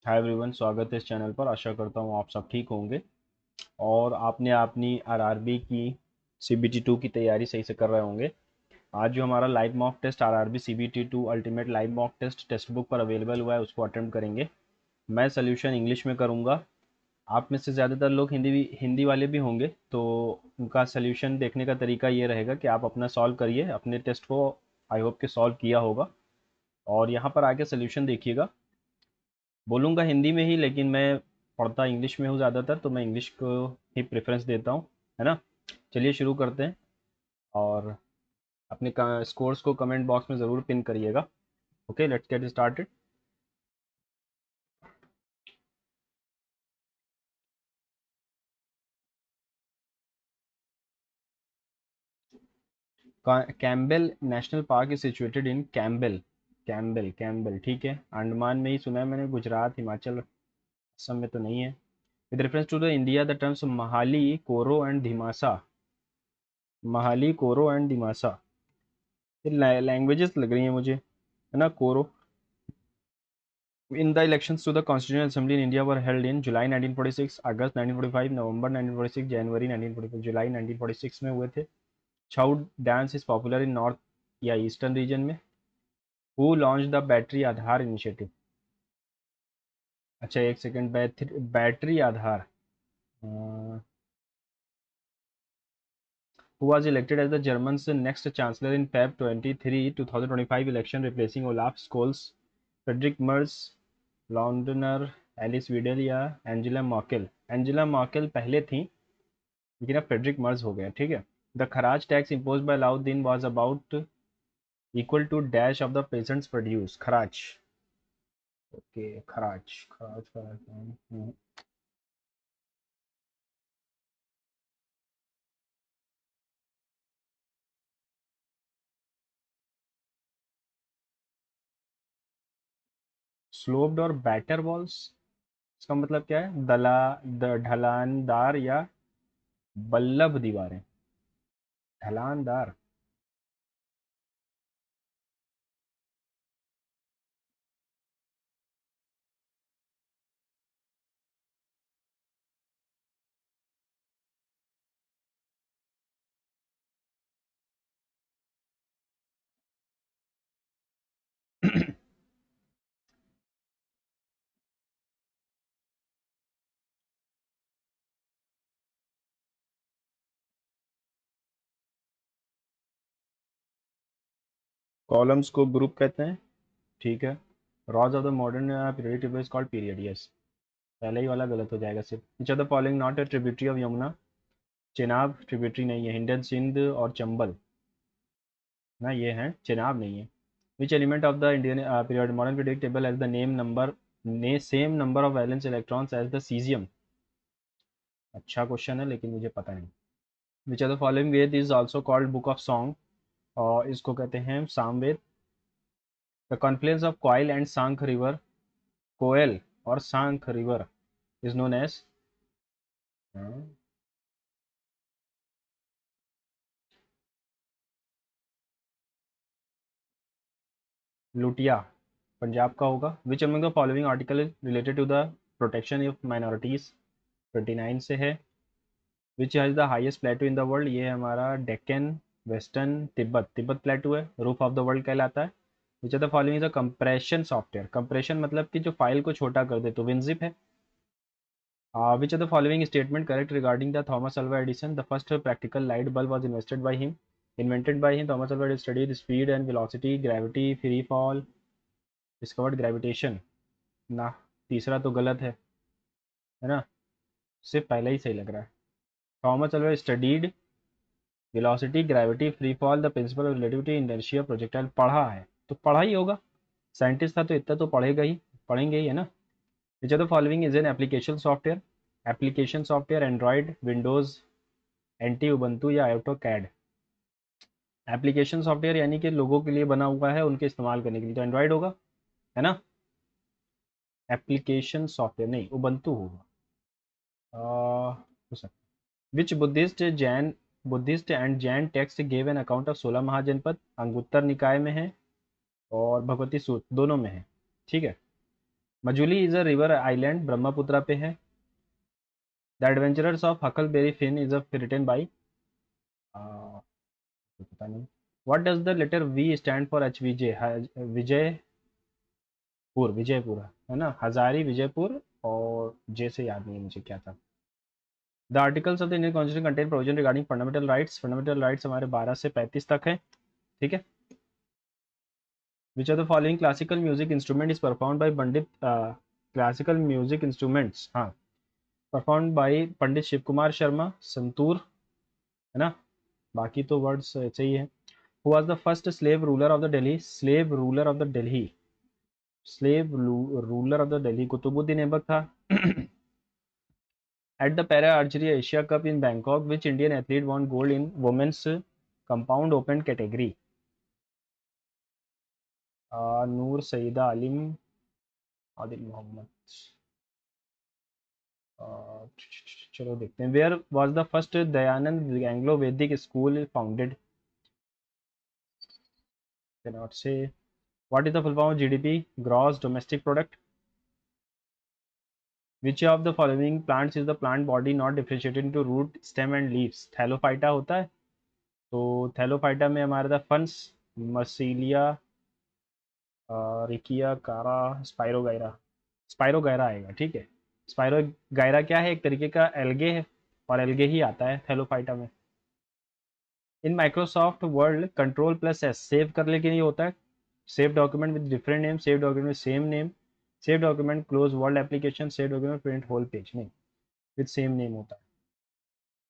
Hi everyone, स्वागत है इस चैनल पर। आशा करता हूँ आप सब ठीक होंगे और आपने अपनी आरआरबी की सीबीटी 2 की तैयारी सही से कर रहे होंगे। आज जो हमारा live mock test RRB CBT 2 ultimate live mock test text book पर अवेलेबल हुआ है, उसको अटेम्प्ट करेंगे। मैं सोल्यूशन इंग्लिश में करूँगा। आप में से ज़्यादातर लोग हिंदी वाले भी होंगे, तो उनका सोल्यूशन देखने का तरीका ये रहेगा कि आप अपना सॉल्व करिए अपने टेस्ट को। आई होप कि सॉल्व किया होगा और यहाँ पर आके सोल्यूशन देखिएगा। बोलूँगा हिंदी में ही, लेकिन मैं पढ़ता इंग्लिश में हूँ ज़्यादातर, तो मैं इंग्लिश को ही प्रेफरेंस देता हूँ, है ना। चलिए शुरू करते हैं और अपने स्कोर्स को कमेंट बॉक्स में ज़रूर पिन करिएगा। Okay, let's get started. Campbell national park is situated in Campbell. Campbell Campbell ठीक है, अंडमान में ही सुना है मैंने, गुजरात हिमाचल असम में तो नहीं है। With reference to the India the terms Mahali Koro and धीमासा। Mahali Koro and Dimasa, ये लैंग्वेजेस लग रही हैं मुझे, है ना। कोरो In the elections to the Constitutional Assembly in India were held in July 1946, August 1945, November 1946, January 1945। जुलाई 1946 में हुए थे। Chhau dance is popular in north या ईस्टर्न रीजन में। Who launch the battery Aadhaar initiative. अच्छा एक second, battery Aadhaar. Who was elected as the Germans next chancellor in Feb 23 2025 election, replacing Olaf Scholz, Friedrich Merz, Lindner, Alice Weidel या Angela Merkel. Angela Merkel पहले थी, लेकिन अब Friedrich Merz हो गया, ठीक है। The kharaj tax impose by Alauddin was about equal to dash of the peasants produce. खराज, ओके, खराज खराज खराज। स्लोप्ड और बैटर वॉल्स, इसका मतलब क्या है? ढलानदार या बल्लभ दीवारें। ढलानदार। कॉलम्स को ग्रुप कहते हैं, ठीक है। Rows of the modern period table is called period, yes. पहले ही वाला गलत हो जाएगा सिर्फ। Which are the following not a tributary of Yamuna. Chenab tributary नहीं है, हिंडन सिंध और चंबल ना ये हैं, चेनाब नहीं है। Which element of the Indian period modern period table has the same number of valence electrons as the caesium. अच्छा क्वेश्चन है, लेकिन मुझे पता नहीं। Which are the following Veda is also called book of song, और इसको कहते हैं Samaveda. The confluence of Koel and Sankh river, Koel और Sankh river is known as Lutia, Punjab का होगा। Which among the following article is related to the protection of minorities, 29 से है। Which has the highest plateau in the world, ये है हमारा Deccan western Tibet, Tibet plateau है, roof of the world कहलाता है। Which are the following is a compression software. Compression मतलब कि जो फाइल को छोटा कर दे, तो विनजिप है। Which are the following statement correct regarding the Thomas Alva Edison. The first practical light bulb was invented by him. Thomas Alva studied speed and velocity, gravity, free fall, discovered gravitation. ना, तीसरा तो गलत है ना। सिर्फ पहला ही सही लग रहा है। Thomas Alva studied velocity, gravity, free fall, the principle of relativity, inertia, projectile. पढ़ा है तो पढ़ा ही होगा, साइंटिस्ट था तो इतना तो पढ़ेगा ही, पढ़ेंगे ही, है ना। Which are the following is an application software. Application software Android, Windows, anti Ubuntu या ऑटो कैड। एप्लीकेशन सॉफ्टवेयर यानी कि लोगों के लिए बना हुआ है, उनके इस्तेमाल करने के लिए, तो एंड्रॉयड होगा, है ना। एप्लीकेशन सॉफ्टवेयर नहीं, उबंटू होगा। हो सकता। Which Buddhist and Jain text gave an account of 16 Mahajanapada. Anguttara Nikaya में है और भगवती सूत्र दोनों में है, ठीक है। Majuli is a river island, Brahmaputra पे है। The adventurers of Huckleberry Finn is a written by, पता नहीं। What does the letter V stand for? H Vijay, Vijaypur, Vijaypur है ना, हजारी विजयपुर। और जे से याद नहीं है मुझे क्या था। The articles of the Indian constitution contain provision regarding fundamental rights. Fundamental rights हमारे 12 से 35 तक है, ठीक है। Which are the following classical music instrument is perform by Pandit, classical music instruments, हाँ, परफॉर्म बाय पंडित शिव कुमार शर्मा, संतूर, है ना। बाकी तो वर्ड्स ऐसे ही है। Who was the first slave ruler of the Delhi? Slave ruler of the Delhi, slave ruler of the Delhi Qutubuddin Aibak था। At the Para Archery Asia Cup in Bangkok, which Indian athlete won gold in women's compound open category? नूर सईदा आलिम, आदिल मोहम्मद। चलो देखते हैं। Where was the first Dayanand Anglo Vedic school founded? Cannot say. What is the full form of GDP? Gross domestic product. Which of the following plants is the plant body not differentiated into root, stem and leaves? Thallophyta होता है। तो Thallophyta में हमारा था fungus, Marsilea, Riccia, Chara, Spirogyra. Spirogyra आएगा, ठीक है। Spirogyra क्या है? एक तरीके का एल्गे है, और एल्गे ही आता है थैलोफाइटा में। In Microsoft Word control plus S save करने के लिए होता है। Save document with different name, save document with same name, save document close world application, save document print whole page, नहीं, विद सेम नेम होता है।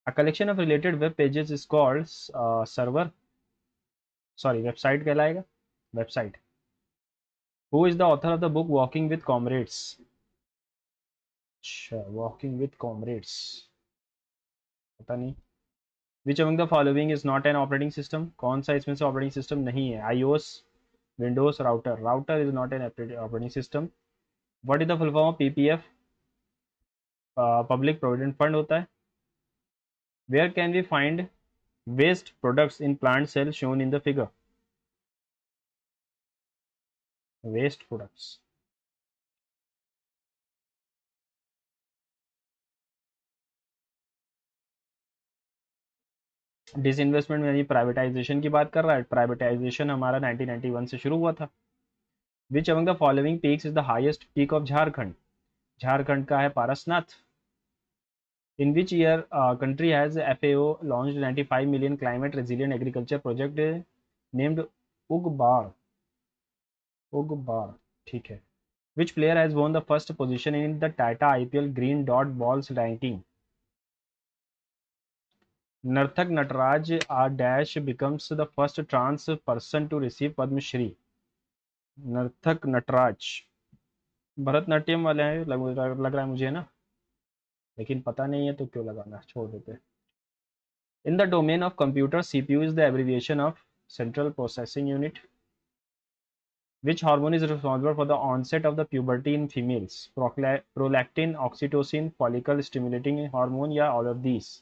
A collection of related web pages is called server, sorry website कहलाएगा, website. Who is the author of the book walking with comrades? अच्छा, walking with comrades, पता नहीं। Which among the following is not an operating system? कौन सा इसमें से operating system नहीं है? IOS, Windows, router. Router is not an operating system. What is the full form of PPF? Public provident fund होता है। Where can we find waste products in plant cell shown in the figure? Waste products. Disinvestment यानी privatisation की बात कर रहा है। Privatisation हमारा 1991 से शुरू हुआ था। विच among the following peaks is the highest peak of Jharkhand? Jharkhand का है Parasnath. In which year country has FAO launched 95 million climate resilient agriculture project named Ugbar? Ugbar, ठीक है। Which player has won the first position in the Tata IPL Green Dot Balls ranking? Narthak Nataraj Dash becomes the first trans person to receive Padma Shri. नर्तक नटराज भरतनाट्यम वाले हैं, लग रहा है मुझे ना, लेकिन पता नहीं है तो क्यों लगाना, छोड़ देते। In the domain of computer, CPU is the abbreviation of central processing unit. Which hormone is responsible for the onset of the puberty in females? Prolactin, oxytocin, follicle stimulating hormone, या all of these?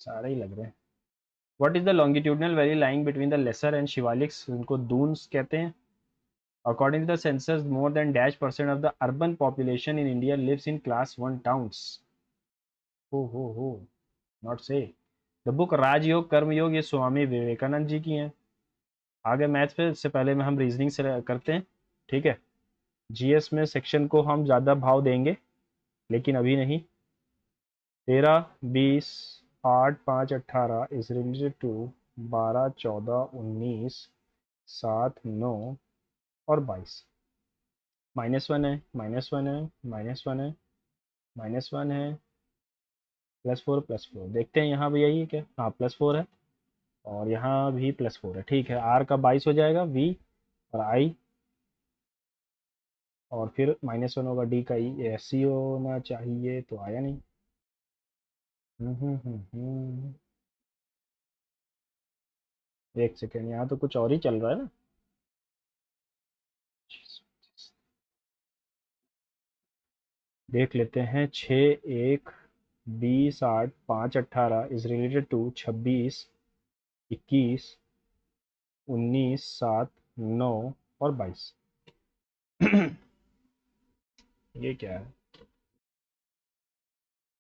सारे ही लग रहे हैं। What is the longitudinal valley lying between the lesser and Shivaliks? उनको दून्स कहते हैं। According to the census, more than -% of the urban population in India lives in class 1 towns. हो, not say. The book राजयोग कर्मयोग ये स्वामी विवेकानंद जी की हैं। आगे maths पे इससे पहले में हम रीजनिंग से करते हैं, ठीक है। जीएस में सेक्शन को हम ज़्यादा भाव देंगे, लेकिन अभी नहीं। 13, 20, 8, 5, 18 इज रिलेटेड टू 12, 14, 19, 7, 9 और 22। -1 है, -1 है, -1 है, -1 है, +4, +4। देखते हैं यहाँ भी यही है क्या? हाँ, +4 है, और यहाँ भी +4 है, ठीक है। आर का 22 हो जाएगा, वी और आई, और फिर -1 होगा, डी का ई एस सी होना चाहिए, तो आया नहीं। एक सेकेंड, यहाँ तो कुछ और ही चल रहा है ना। देख लेते हैं। 6, 1, 20, 8, 5, 18 इज रिलेटेड टू 26, 21, 19, 7, 9 और 22। ये क्या है?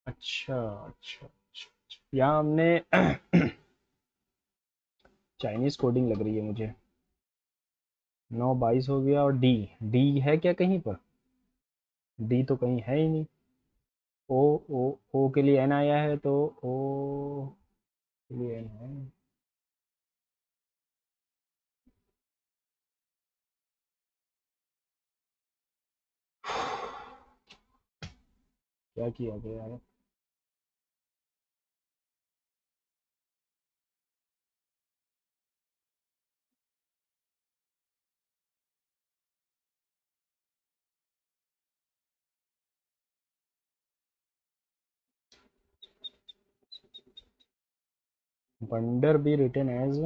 अच्छा अच्छा अच्छा अच्छा। यहाँ हमने चाइनीज कोडिंग लग रही है मुझे। 9, 22 हो गया, और डी। डी है क्या कहीं पर? डी तो कहीं है ही नहीं। ओ, ओ के लिए एन आया है, तो ओ के लिए एन है। क्या किया गया है? Wonder be written as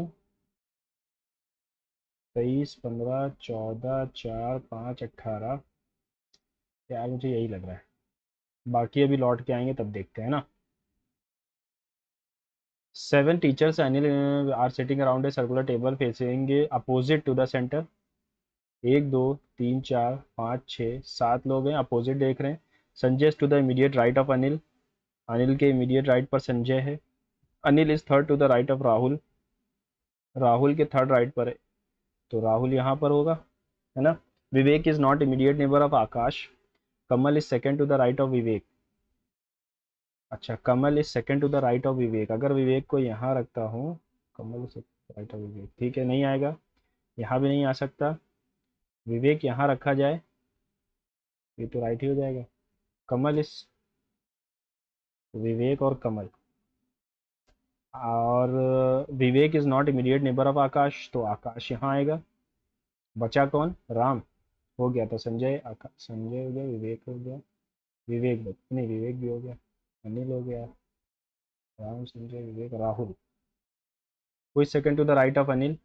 23, 15, 14, 4, 5, 18। यार मुझे यही लग रहा है, बाकी अभी लौट के आएंगे तब देखते हैं ना। 7 teachers Anil are sitting around a circular table facing opposite to the centre. 1, 2, 3, 4, 5, 6, 7 लोग हैं, अपोजिट देख रहे हैं। Sanjay to the immediate right of Anil. Anil के इमीडिएट राइट पर संजय है। Anil is third to the right of Rahul. Rahul के थर्ड राइट पर है, तो राहुल यहाँ पर होगा, है ना। Vivek is not immediate neighbour of Akash. Kamal is second to the right of Vivek. अच्छा, Kamal is second to the right of Vivek. अगर विवेक को यहाँ रखता हूँ, Kamal is right of Vivek, ठीक है, नहीं आएगा। यहाँ भी नहीं आ सकता। विवेक यहाँ रखा जाए, ये तो राइट ही हो जाएगा। कमल इज, विवेक और कमल, और Vivek is not immediate neighbour of Akash, तो आकाश यहाँ आएगा। बचा कौन? राम। हो गया, तो संजय, संजय हो गया, विवेक हो गया, नहीं विवेक भी हो गया, अनिल हो गया, राम, संजय, विवेक, राहुल। कोई second to the right of Anil?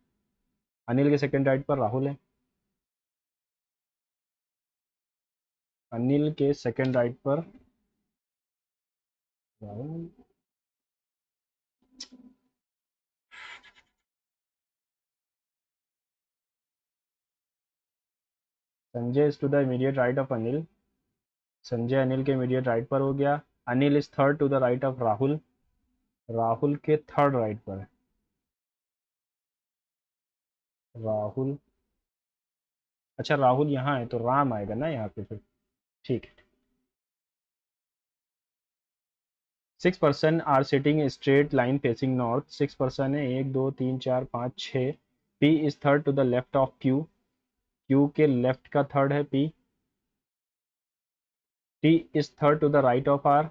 Anil के सेकंड राइट पर राहुल है। अनिल के सेकंड राइट पर Rahul. Sanjay is to the immediate right of Anil. Sanjay Anil के इमीडिएट राइट पर हो गया। Anil is third to the right of Rahul. Rahul के थर्ड राइट पर है। राहुल, अच्छा राहुल यहाँ है तो राम आएगा ना यहाँ पे फिर। ठीक है। 6 person are sitting straight line facing north. 6 person है, 1, 2, 3, 4, 5, 6। P is third to the left of Q. Q के लेफ्ट का थर्ड है P. T is third to the right of R.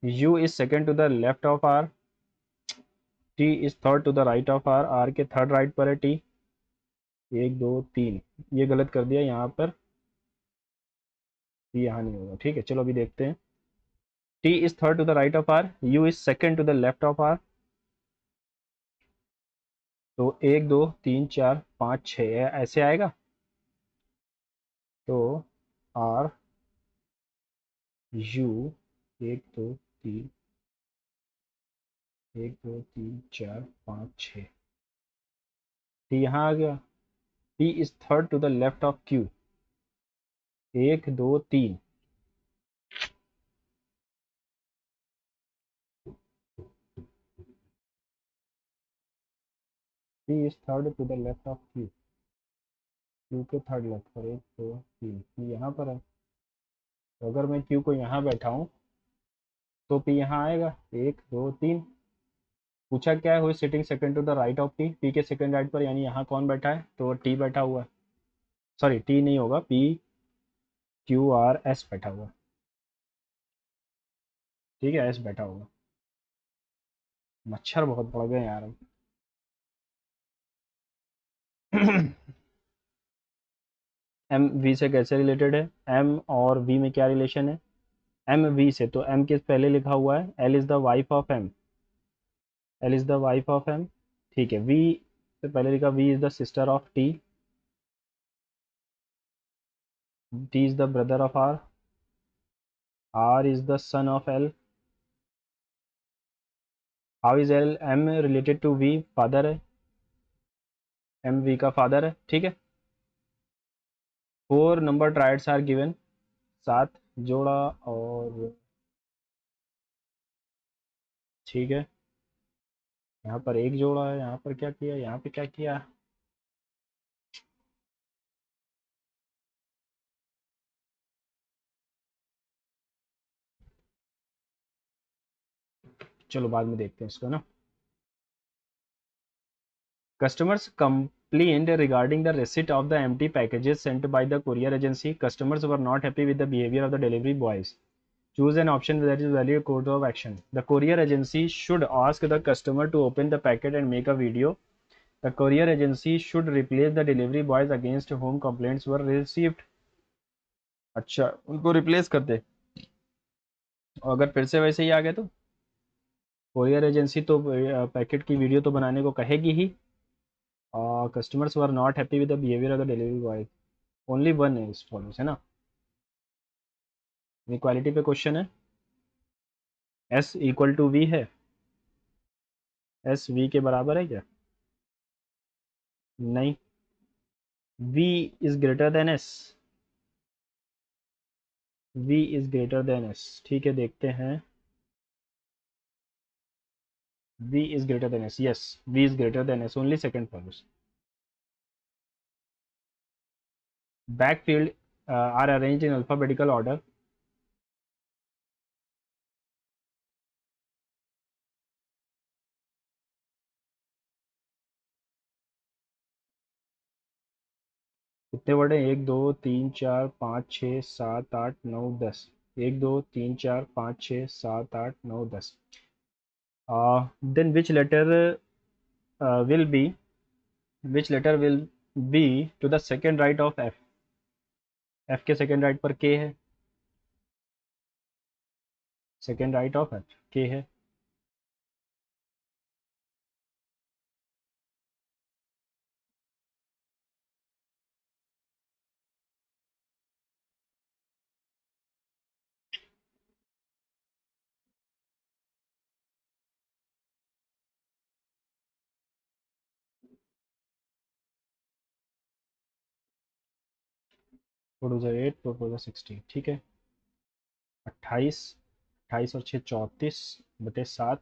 U is second to the left of R. T is third to the right of R. R के third right पर है T. 1, 2, 3, ये गलत कर दिया यहाँ पर, टी यहाँ नहीं होगा, ठीक है। चलो अभी देखते हैं। T is third to the right of R, U is second to the left of R. तो 1, 2, 3, 4, 5, 6 ऐसे आएगा। तो आर, यू, 1, 2, 3, 1, 2, 3, 4, 5, 6। टी यहाँ आ गया। T is third to the left of Q. 1, 2, 3। T is third to the left of Q. Q के third left पर 1, 2, 3, P यहाँ पर है। तो अगर मैं क्यू को यहाँ बैठाऊँ तो पी यहाँ आएगा। 1, 2, 3। पूछा क्या है, हुई sitting second to the right of P. P के सेकंड राइट पर, यानी यहाँ कौन बैठा है, तो टी बैठा हुआ है। सॉरी, टी नहीं होगा, पी क्यू आर एस बैठा हुआ। ठीक है, एस बैठा होगा। मच्छर बहुत बढ़ गए यार। एम वी से कैसे रिलेटेड है? एम और वी में क्या रिलेशन है? एम वी से, तो एम किस पहले लिखा हुआ है, L is the wife of M. L is the wife of M. ठीक है, वी से पहले लिखा, V is the sister of T. T is the brother of R. R is the son of L. How is L M related to V? Father है। M V का father है, ठीक है। 4 नंबर ट्रायड्स आर गिवन, 7 जोड़ा, और ठीक है, यहाँ पर एक जोड़ा है, यहाँ पर क्या किया, यहाँ पे क्या किया। चलो बाद में देखते हैं इसको ना। Customers complained regarding the receipt of the empty packages sent by the courier agency. Customers were not happy with the behavior of the delivery boys. Choose an option that is valid course of action. The courier agency should ask the customer to open the packet and make a video. The courier agency should replace the delivery boys against whom complaints were received. अच्छा, उनको replace कर दे, अगर फिर से वैसे ही आ गए तो कोरियर एजेंसी तो पैकेट की वीडियो तो बनाने को कहेगी ही। Customers were not happy with the behaviour of the delivery boy, only one is follows है ना। इक्वालिटी पे क्वेश्चन है, एस इक्वल टू वी है, एस वी के बराबर है क्या, नहीं, V is greater than S, V is greater than S, ठीक है देखते हैं। V is greater than S, yes, V is greater than S, only second follows. Backfield are arranged in alphabetical order. कितने वर्ड हैं, 1 2 3 4 5 6 7 8 9 10, 1 2 3 4 5 6 7 8 9 10। Then will be which letter will be to the second right of F, F के second right पर K है, second right of F के है। Four to 8, 4 4 16, ठीक है। 28, 28 और 6 34 बटे 7,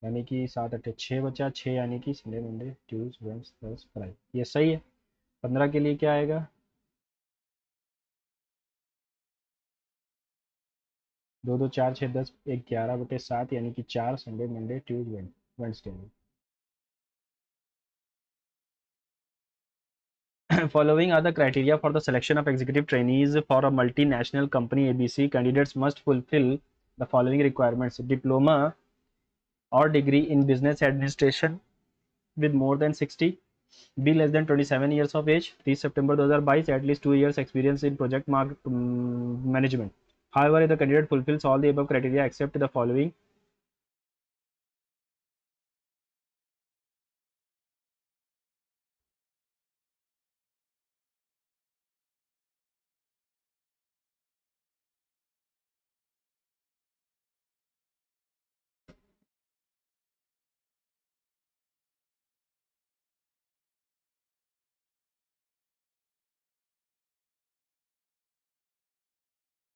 यानी कि 7 8 6 बचा, 6 यानी कि संडे मंडे ट्यूज वेंस फ्राइडे, ये सही है। 15 के लिए क्या आएगा, 2 2 4 6 10, 11/7, यानी कि 4 Sunday Monday Tuesday Wednesday. Following are the criteria for the selection of executive trainees for a multinational company ABC. Candidates must fulfill the following requirements: diploma or degree in business administration with more than 60, be less than 27 years of age, 3 September 2022, at least 2 years experience in project management. However, if the candidate fulfills all the above criteria except the following,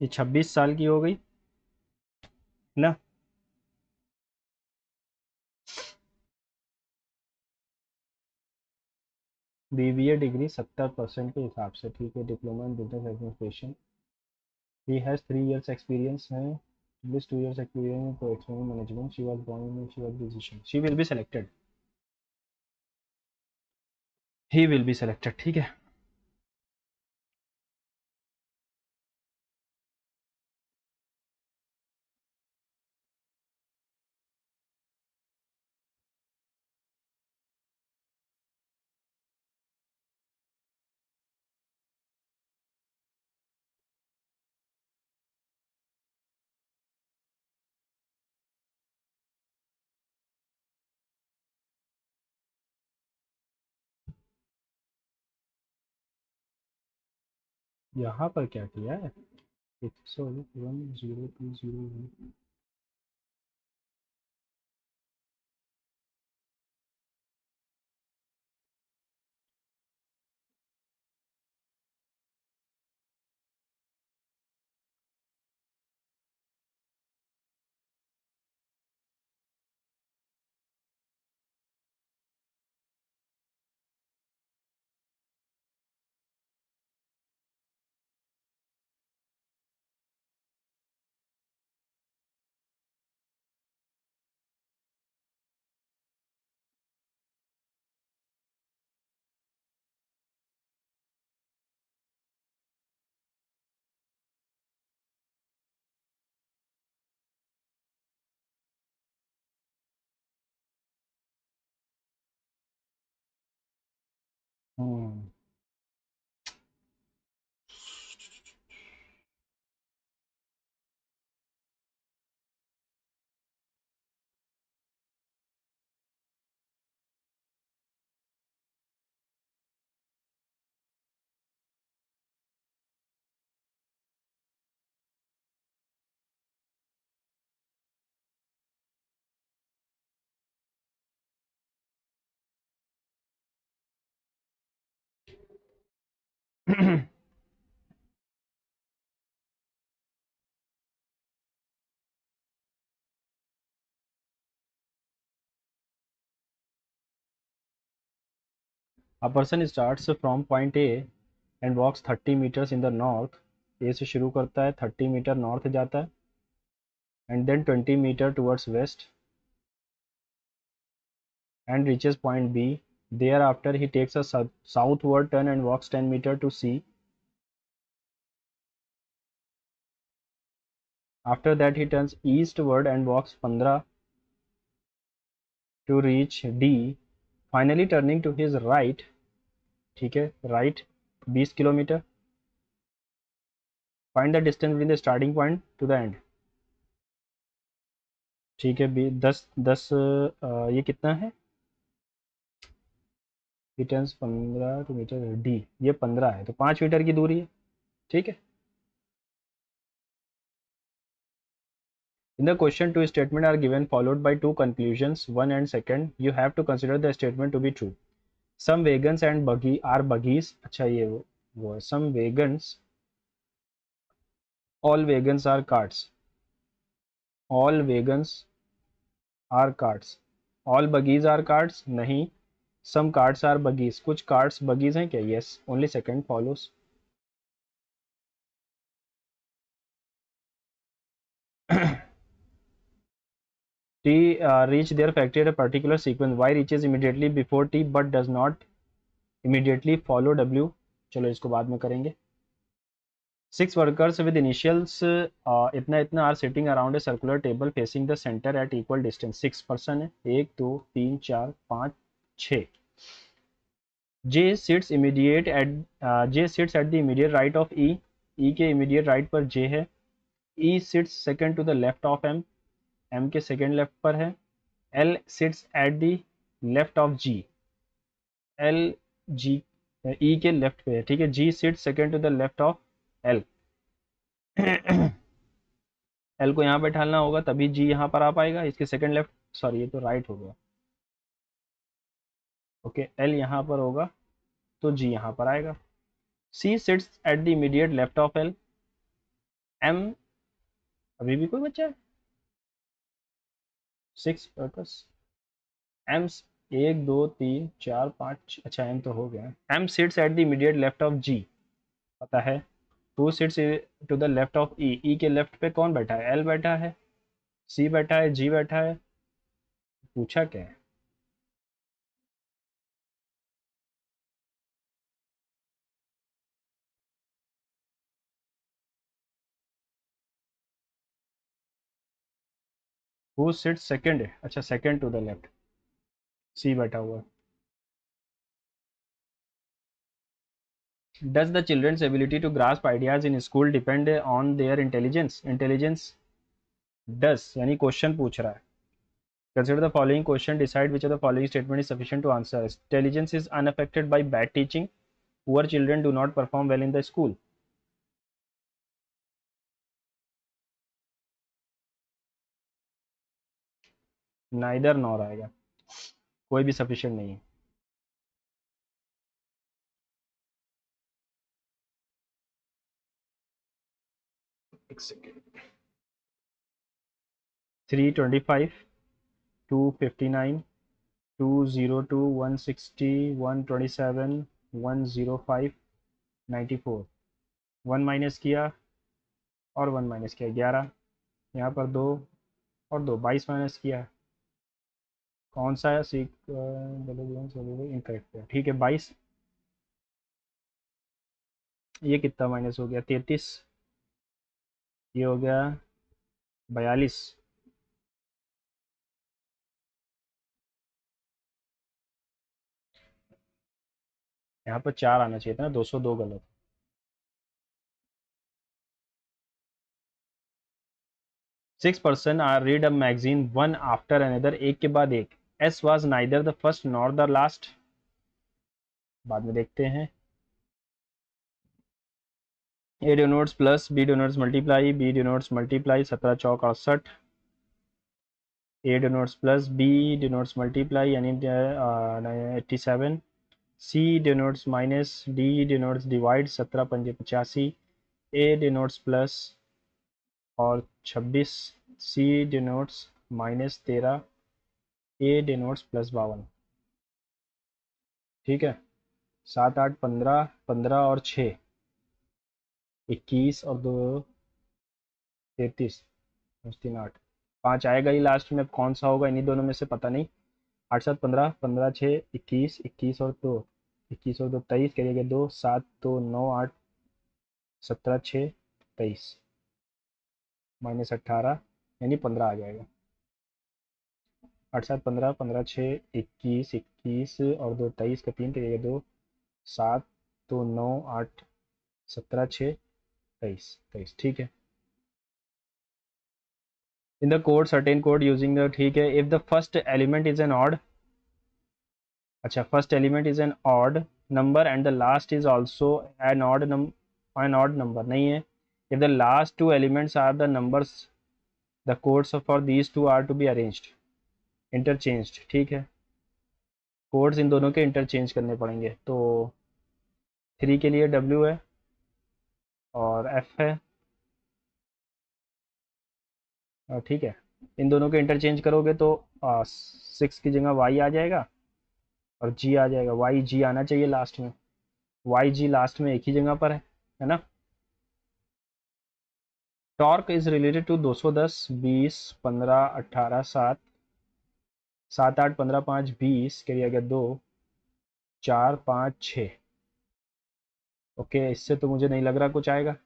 ये 26 साल की हो गई ना, BBA degree 70% के हिसाब से, ठीक है। Diploma in business administration, he has 3 years experience है, at least 2 years experience in project management, she was born in, she was musician, she will be selected, he will be selected, ठीक है। यहाँ पर क्या किया है, 101 0 2 0 1, हम्म A person starts from point A and walks 30 meters in the north. A से शुरू करता है, 30 मीटर नॉर्थ जाता है, and then 20 meter towards west and reaches point B. Thereafter he takes a southward turn and walks 10 meter to C. After that he turns eastward and walks 15 to reach D. Finally turning to his right, ठीक है, right 20 kilometre. Find the distance between the starting point to the end. ठीक है, 10 ये कितना है, returns 15 to metre D, ये 15 है तो 5 मीटर की दूरी है. ठीक है. In the question, two statements are given followed by two conclusions, one and second. You have to consider the statement to be true. Some wagons and buggy are buggies. अच्छा ये वो है. Some wagons, all wagons are carts. All wagons are carts. All buggies are carts. नहीं. Some carts are buggies. कुछ carts buggies हैं क्या? Yes. Only second follows. T reach their factory at a particular sequence. Y reaches immediately before T but does not immediately follow W. चलो इसको बाद में करेंगे. 6 workers with initials इतना इतना are sitting around a circular table facing the center at equal distance. 6 person है, 1 2 3 4 5 6. J sits at the immediate right of E. E के immediate right पर J है. E sits second to the left of M. M के second left पर है. L sits at the left of G. L G E के left पे है. ठीक है. G sits second to the left of L. L को यहाँ बैठाना होगा तभी G यहाँ पर आ पाएगा. इसके सेकंड लेफ्ट, सॉरी ये तो राइट हो गया. ओके, L यहाँ पर होगा तो G यहाँ पर आएगा. C sits at the immediate left of L. M अभी भी कोई बच्चा है. 6 वर्कर्स. M 1 2 3 4 5, अच्छा M तो हो गया. M sits at the immediate left of G, पता है. Who sits to the left of E. E के लेफ्ट पे कौन बैठा है? L बैठा है, C बैठा है, G बैठा है. पूछा क्या है? Who sits second है, अच्छा second to the left, C बैठा हुआ. Does the children's ability to grasp ideas in school depend on their intelligence? Intelligence does यानी क्वेश्चन पूछ रहा है. Consider the following question. Decide which of the following statement is sufficient to answer. Intelligence is unaffected by bad teaching. Poor children do not perform well in the school. Neither nor आएगा, कोई भी sufficient नहीं है. एक second. 325 259 202 160 127 105 94. 1 minus किया और 1 minus किया 11. यहाँ पर 2 और 2, 22 माइनस किया. कौन सा है इनकरेक्ट है. ठीक है 22. ये कितना माइनस हो गया? 33. ये हो गया 42. यहाँ पर 4 आना चाहिए था ना, 202 गलत। 6 person are read a magazine one after another, एक के बाद एक। S was neither the first nor the last, बाद में देखते हैं। A denotes plus, B denotes multiply, B denotes multiply, 17 चौक 68। A denotes plus, B denotes multiply यानी 87। C denotes minus, D denotes divide, 17 पंजे 85। ए डिनोट्स प्लस और 26, C denotes minus 13, A denotes plus 52। ठीक है, 7 8 15, 15 और 6 21 और 2 33, 3 8, 5 आएगा ही लास्ट में, अब कौन सा होगा इन्हीं दोनों में से पता नहीं। 8 7 15, 15 6 21, 21 और 2, 21 और 2 23, करिएगा 2 7 2 9 8, 17 6 23, माइनस 18 यानी 15 आ जाएगा। 8 7 15, 15 6 21, 21 और 2 23 का 3, करिएगा 2 7 2 9 8, 17 6 23 23। ठीक है, in the code certain code using the, ठीक है, if the first element is an odd, अच्छा first element is an odd number and the last is also an odd number नहीं है। If the last two elements are the numbers, the codes for these two are to be arranged interchanged. ठीक है, codes इन दोनों के interchange करने पड़ेंगे। तो 3 के लिए डब्ल्यू है और एफ है, ठीक है, इन दोनों के इंटरचेंज करोगे तो 6 की जगह वाई आ जाएगा और जी आ जाएगा। वाई जी आना चाहिए लास्ट में, वाई जी लास्ट में एक ही जगह पर है ना। टॉर्क इज रिलेटेड टू 210 20 15 18 7, 7 8 15 5 20, करिए गया 2 4 5 6। ओके, इससे तो मुझे नहीं लग रहा कुछ आएगा।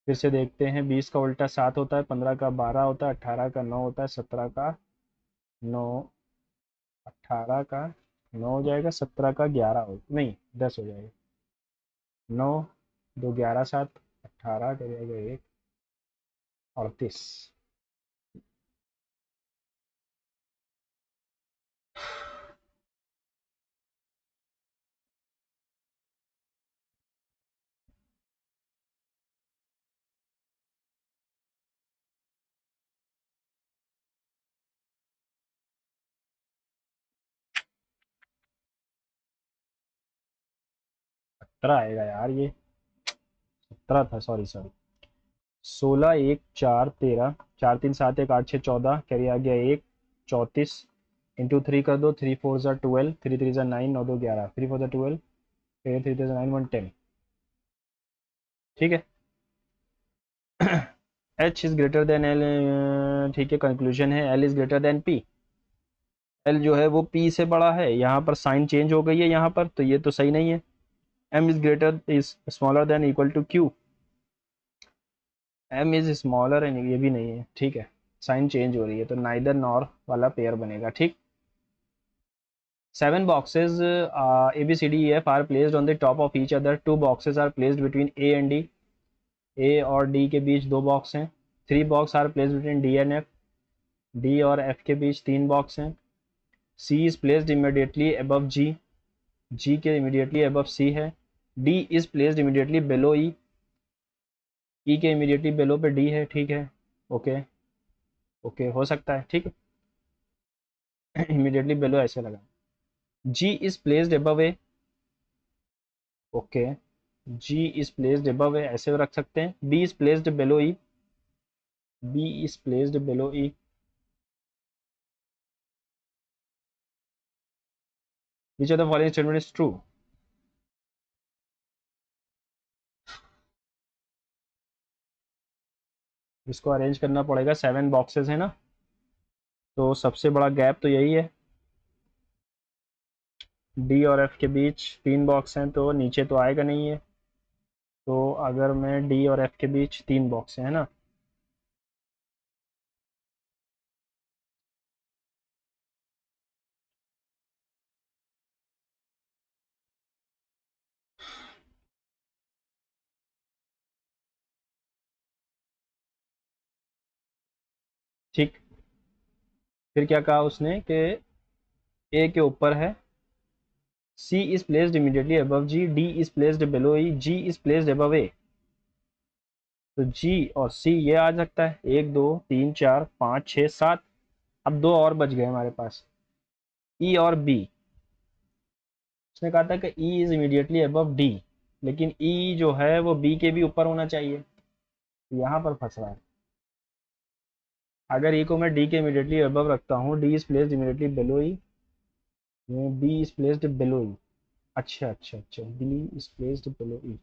फिर से देखते हैं, 20 का उल्टा 7 होता है, 15 का 12 होता है, 18 का 9 होता है, 17 का 9, 18 का 9 हो जाएगा, 17 का 11 हो नहीं 10 हो जाएगा। 9 2 11 7 18 करिएगा 1 38। सत्रह आएगा यार, ये 17 था, सॉरी सॉरी। 16 1 4 13, 4 3 7 1 8 6 14, कैरी आ गया 1 34, इंटू 3 कर दो, 3 4 ज़ा 12, 3 3 ज़ा 9, 9 2 11, 3 4 ज़ा 12, 3 3 ज़ा 9 1 10। ठीक है, H is greater than L, ठीक है, कंक्लूजन है L is greater than P. L जो है वो पी से बड़ा है, यहाँ पर साइन चेंज हो गई है यहाँ पर, तो ये तो सही नहीं है। M is greater is smaller than equal to Q, M is smaller and ये भी नहीं है। ठीक है, साइन चेंज हो रही है, तो नाइदर नॉर वाला पेयर बनेगा। ठीक, 7 boxes A B C D E F are placed on the top of each other. 2 boxes are placed between A and D. A और D के बीच 2 बॉक्स हैं। 3 box are placed between D and F. D और F के बीच 3 box हैं। C is placed immediately above G. G के immediately above C है। D is placed immediately below E. E के immediately below पे D है। ठीक है, ओके ओके, हो सकता है। ठीक है, immediately below ऐसे लगा। G is placed above A. Okay, G is placed above A ऐसे रख सकते हैं। B is placed below E. B is placed below E. Which of the following statement is true? इसको अरेंज करना पड़ेगा, 7 boxes है ना, तो सबसे बड़ा गैप तो यही है। डी और एफ के बीच 3 बॉक्स हैं, तो नीचे तो आएगा नहीं है। तो अगर मैं डी और एफ के बीच 3 बॉक्स है ना, ठीक, फिर क्या कहा उसने कि ए के ऊपर है, C is placed immediately above G, D is placed below E, G is placed above A. तो जी और सी ये आ सकता है, 1 2 3 4 5 6 7, अब 2 और बच गए हमारे पास, ई और बी। उसने कहा था कि E is immediately above D, लेकिन ई जो है वो बी के भी ऊपर होना चाहिए, यहाँ पर फंस रहा है। अगर ई को मैं डी के इमीडिएटली अबव रखता हूँ, D is placed immediately below E, B is placed below E. अच्छा अच्छा अच्छा, B is placed below E.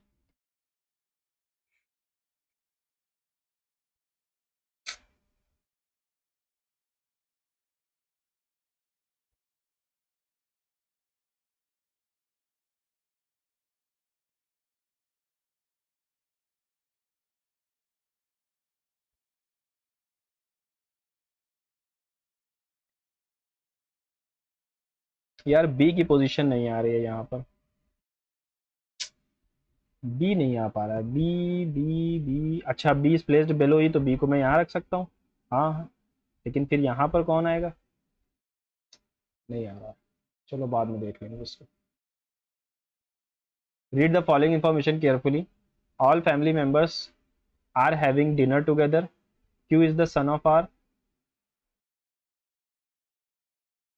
यार बी की पोजीशन नहीं आ रही है यहाँ पर, बी नहीं आ पा रहा है, बी बी बी, अच्छा बी इज प्लेस्ड बिलो ई, तो बी को मैं यहाँ रख सकता हूँ। हाँ हाँ, लेकिन फिर यहाँ पर कौन आएगा, नहीं आ रहा। चलो बाद में देख लेंगे उसको। Read the following information carefully. All family members are having dinner together, Q is the son of R,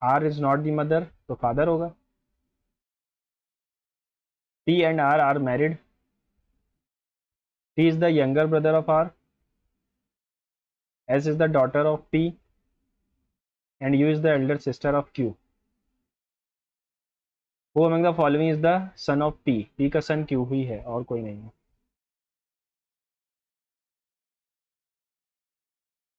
R is not the mother, तो फादर होगा। P and R married, T is the younger brother of R, S is the daughter of P, and U is the elder sister of Q. Who among the following is the son of P, P का son Q ही है और कोई नहीं है।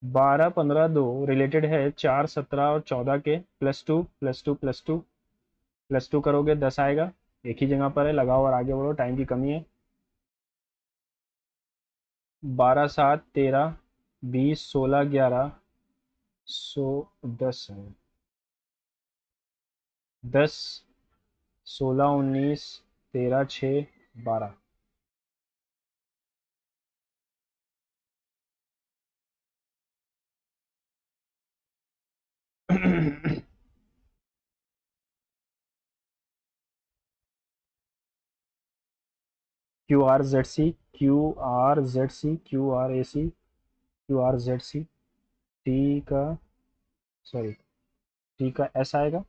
12 15 2 related है 4 17 और 14 के, +2 +2 +2 +2 करोगे 10 आएगा, एक ही जगह पर है, लगाओ और आगे बढ़ो, टाइम की कमी है। 12 7 13 20 16 11 10 है, 10 16 19 13 6 12। Q R Z C, Q R Z C, Q R A C, Q R Z C, T का, सॉरी, टी का एस आएगा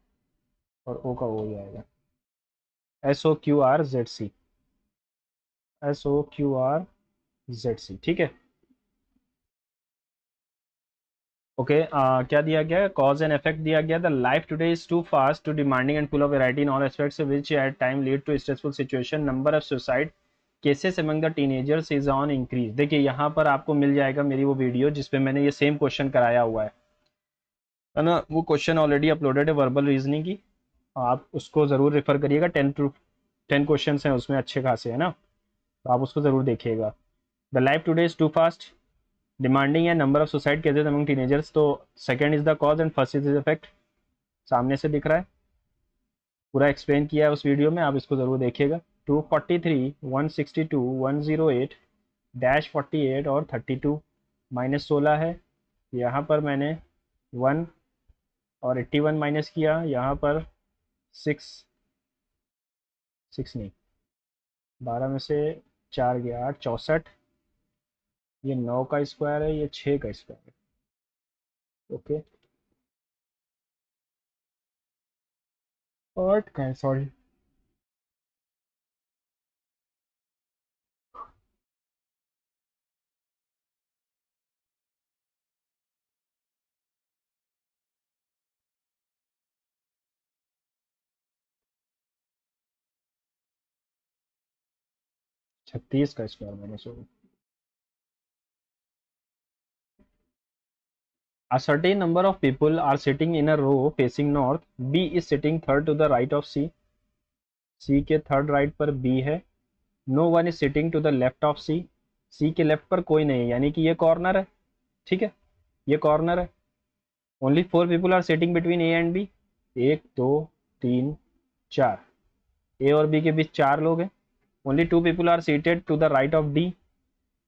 और ओ का ओ ही आएगा, S O Q R Z C, S O Q R Z C, ठीक है। Okay क्या दिया गया, कॉज एंड इफेक्ट दिया गया, the life today is too fast too demanding and full of variety in all aspects which at time lead to stressful situation, number of suicide cases among the teenagers is on increase. देखिए यहाँ पर आपको मिल जाएगा मेरी वो video जिसपे मैंने ये सेम क्वेश्चन कराया हुआ है ना, वो क्वेश्चन ऑलरेडी अपलोडेड है वर्बल रीजनिंग की, आप उसको ज़रूर रेफर करिएगा, 10 क्वेश्चन हैं उसमें अच्छे खासे, है ना, तो आप उसको ज़रूर देखिएगा। The life today is too fast demanding है, number of suicide cases among teenagers, तो second is the cause and first is effect, सामने से दिख रहा है, पूरा एक्सप्लेन किया है उस वीडियो में, आप इसको ज़रूर देखिएगा। 243 162 108 -48 और 32 -16 है, यहाँ पर मैंने 1 और 81 माइनस किया, यहाँ पर 6 6 नहीं, 12 में से 4 गया 8 64, ये 9 का स्क्वायर है, ये 6 का स्क्वायर है, ओके, 8 का है, सॉरी। छत्तीस का स्क्वायर मैंने, sorry. A certain number of people are sitting in a row facing north. B is sitting third to the right of C. C के थर्ड राइट पर B है. No one is sitting to the left of C. C के left पर कोई नहीं है, यानी कि ये कॉर्नर है, ठीक है, ये कॉर्नर है. Only 4 people are sitting between A and B. 1 2 3 4, A और B के बीच 4 लोग हैं. Only 2 people are seated to the right of D.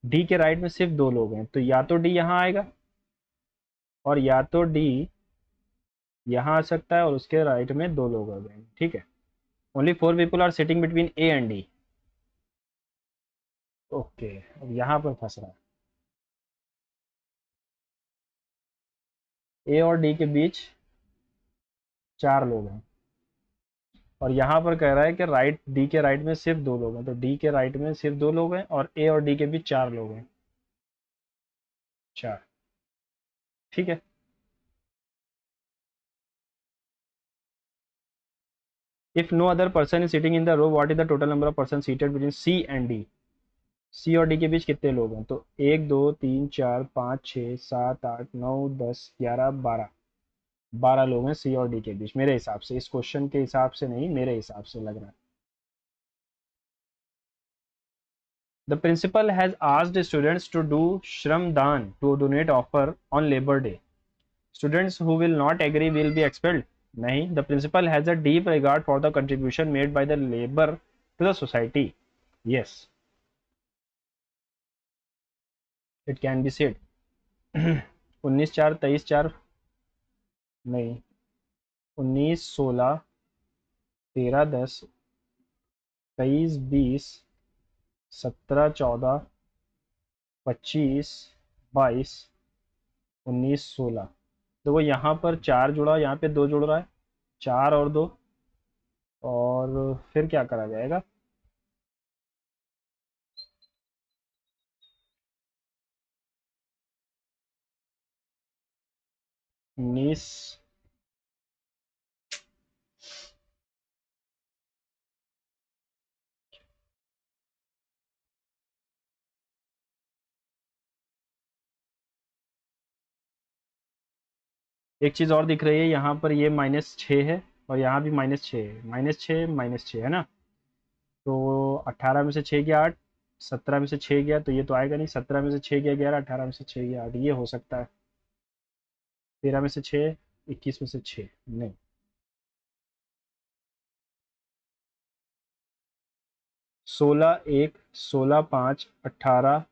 D के राइट में सिर्फ 2 लोग हैं, तो या तो D यहाँ आएगा और या तो डी यहाँ आ सकता है और उसके राइट में 2 लोग हो गए, ठीक है। Only 4 people are sitting between A and D. Okay, अब यहाँ पर फंस रहा है, ए और डी के बीच 4 लोग हैं, और यहाँ पर कह रहा है कि राइट, डी के राइट में सिर्फ 2 लोग हैं, तो डी के राइट में सिर्फ 2 लोग हैं और ए और डी के बीच 4 लोग हैं, 4, ठीक है। If no other person is sitting in the row, what is the total number of person seated between C and D. C और डी के बीच कितने लोग हैं, तो 1 2 3 4 5 6 7 8 9 10 11 12, 12 लोग हैं सी और डी के बीच, मेरे हिसाब से, इस क्वेश्चन के हिसाब से नहीं, मेरे हिसाब से लग रहा है। The principal has asked students to do shramdaan to donate offer on labour day. Students who will not agree will be expelled. नहीं, the principal has a deep regard for the contribution made by the labour to the society. Yes, it can be said. 19 4 23 4, नहीं, 19 16 13 10 23 20 17 14 25 22 19 16। देखो यहाँ पर 4 जुड़ा, यहाँ पे 2 जुड़ रहा है, 4 और 2, और फिर क्या करा जाएगा, 19। एक चीज़ और दिख रही है यहाँ पर, ये -6 है और यहाँ भी -6 है, -6 है ना, तो 18 में से 6 गया 8, 17 में से 6 गया, तो ये तो आएगा नहीं, 17 में से 6 गया 11, 18 में से 6 गया 8, ये हो सकता है। 13 में से 6, 21 में से 6 नहीं। 16 1 16 5 18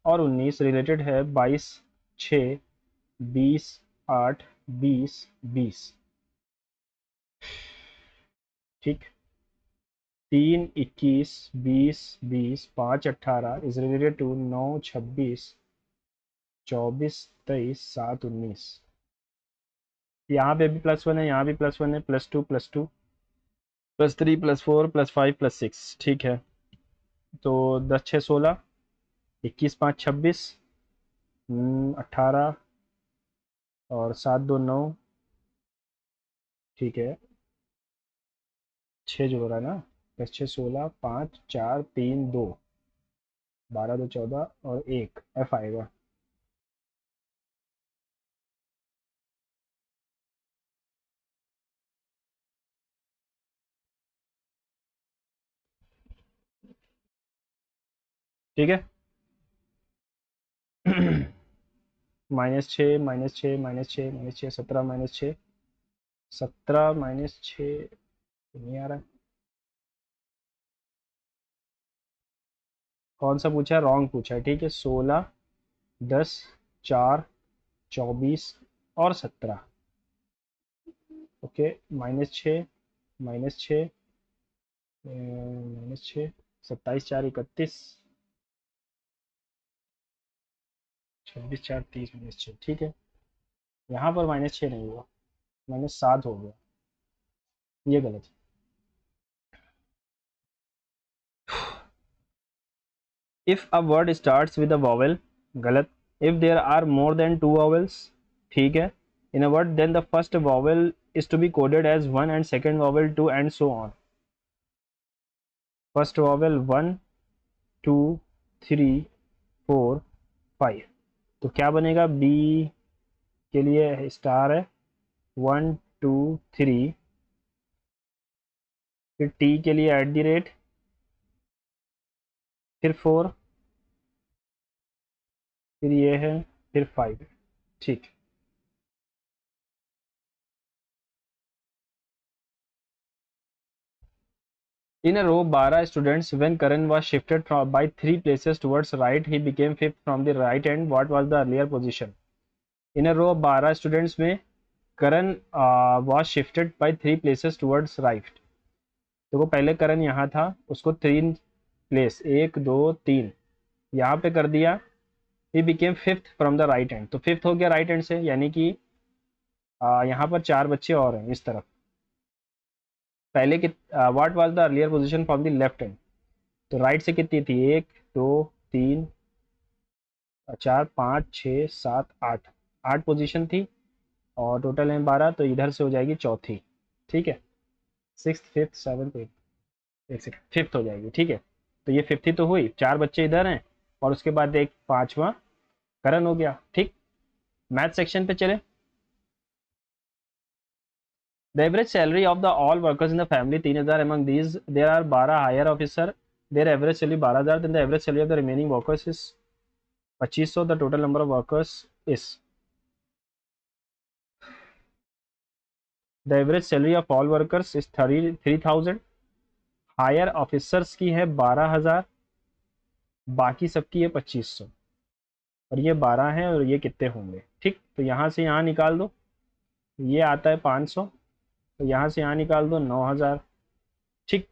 और 19 रिलेटेड है 22 6 20 8 20 20, ठीक। 3 21 20 20 5 18 इज रिलेटेड टू 9 26 24 23 7 19। यहाँ पे भी +1 है, यहाँ भी +1 है, +2 +2 +3 +4 +5 +6, ठीक है। तो 10 6 16, 21 5 26, 18 और 7 2 9, ठीक है। 6 जो हो रहा है ना, 10 6 16 5 4 3 2, 12 2 14 और 1 F आएगा। ठीक है। -6 -6 -6 -6 17 -6 17 -6 नहीं आ रहा है, कौन सा पूछा है, रॉन्ग पूछा है, ठीक है। 16 10 4 24 और 17, ओके। -6 -6 -6 27 4 31 26 4 30 -6, ठीक है। यहाँ पर -6 नहीं हुआ, -7 हो गया, ये गलत है। If a word starts with a vowel, गलत। If there are more than 2 vowels, ठीक है, in a word, then the first vowel is to be coded as 1 and second vowel 2 and so on. First vowel 1 2 3 4 5, तो क्या बनेगा, B के लिए star है 1 2 3, फिर टी के लिए @ फिर 4, फिर ये है, फिर 5, ठीक। In a row 12 students, when Karan was shifted by 3 places towards right, he became fifth from the right end. What was the earlier position? In a row 12 students में Karan was shifted by 3 places towards right. देखो पहले करण यहाँ था, उसको 3 place 1 2 3 यहाँ पे कर दिया, he became fifth from the right hand, तो फिफ्थ हो गया राइट हैंड से, यानी कि यहाँ पर 4 बच्चे और हैं इस तरफ। पहले कि what was the earlier position from the left hand, तो राइट से कितनी थी, 1 2 3 4 5 6 7 8, 8 पोजीशन थी और टोटल है 12, तो इधर से हो जाएगी चौथी। ठीक है, सिक्स फिफ्थ सेवन्थ एट, एक सेकंड, फिफ्थ हो जाएगी। ठीक है, तो ये फिफ्थ ही तो हुई, 4 बच्चे इधर हैं और उसके बाद एक 5वां करण हो गया। ठीक, मैथ सेक्शन पे चले। The average salary of the all workers in the family 3000, among these there are 12 higher officer, their average salary 12,000, then the average salary of the remaining workers is 2500, the total number of workers is, the average salary of all workers is 33,000, higher officers की है 12,000, बाकी सबकी है 2500, और ये 12 है और ये कितने होंगे। ठीक, तो यहाँ से यहाँ निकाल दो, ये आता है 500, तो यहाँ से यहाँ निकाल दो 9,000। ठीक,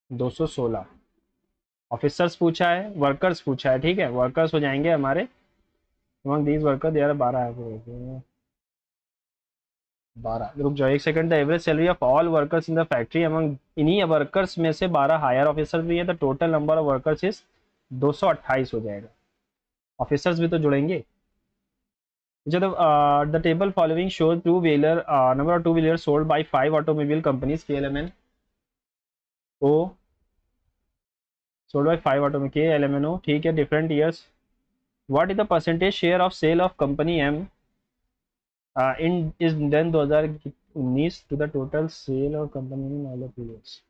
दो सौ सोलह ऑफिसर्स पूछा है, वर्कर्स पूछा है। ठीक है, वर्कर्स हो जाएंगे हमारे, among these workers there are 12, 12, रुक जाओ एक second. The average salary of all workers in the factory, among इन्हीं वर्कर्स में से 12 हायर ऑफिसर भी है, तो total number of workers is 228 हो जाएगा, ऑफिसर्स भी तो जुड़ेंगे। जब the table following show two wheeler number of two wheeler sold by 5 automobile companies KLMN O sold by 5 automobile KLMNO। ठीक है, different years, what is the percentage share of cell of company M in is then 2019 to the total sale of company in all of years.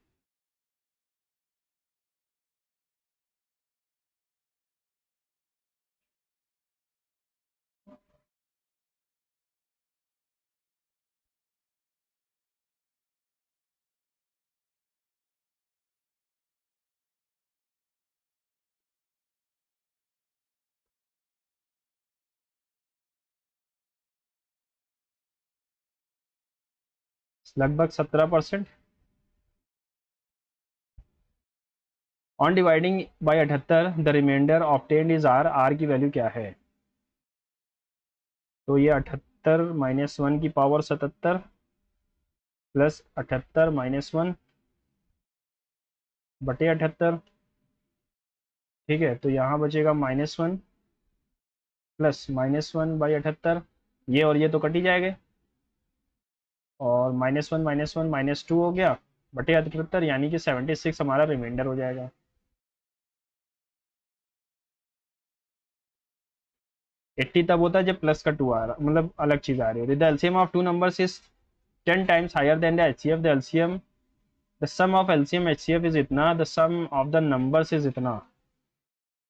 लगभग 17%। On dividing by 78 the remainder obtained is R, R की value क्या है, तो ये 78 minus 1 की power 77 plus 78 minus 1 बटे 78। ठीक है, तो यहाँ बचेगा -1 प्लस -1/78, ये और ये तो कट ही जाएंगे, और -1 -1 -2 हो गया बटे 78, यानी कि 76 हमारा रिमाइंडर हो जाएगा। 80 तब होता है जब प्लस का 2 आ रहा, मतलब अलग चीज आ रही है। The LCM of two numbers is 10 times higher than the HCF, the LCM the sum of LCM HCF is इतना, the sum of the numbers is इतना।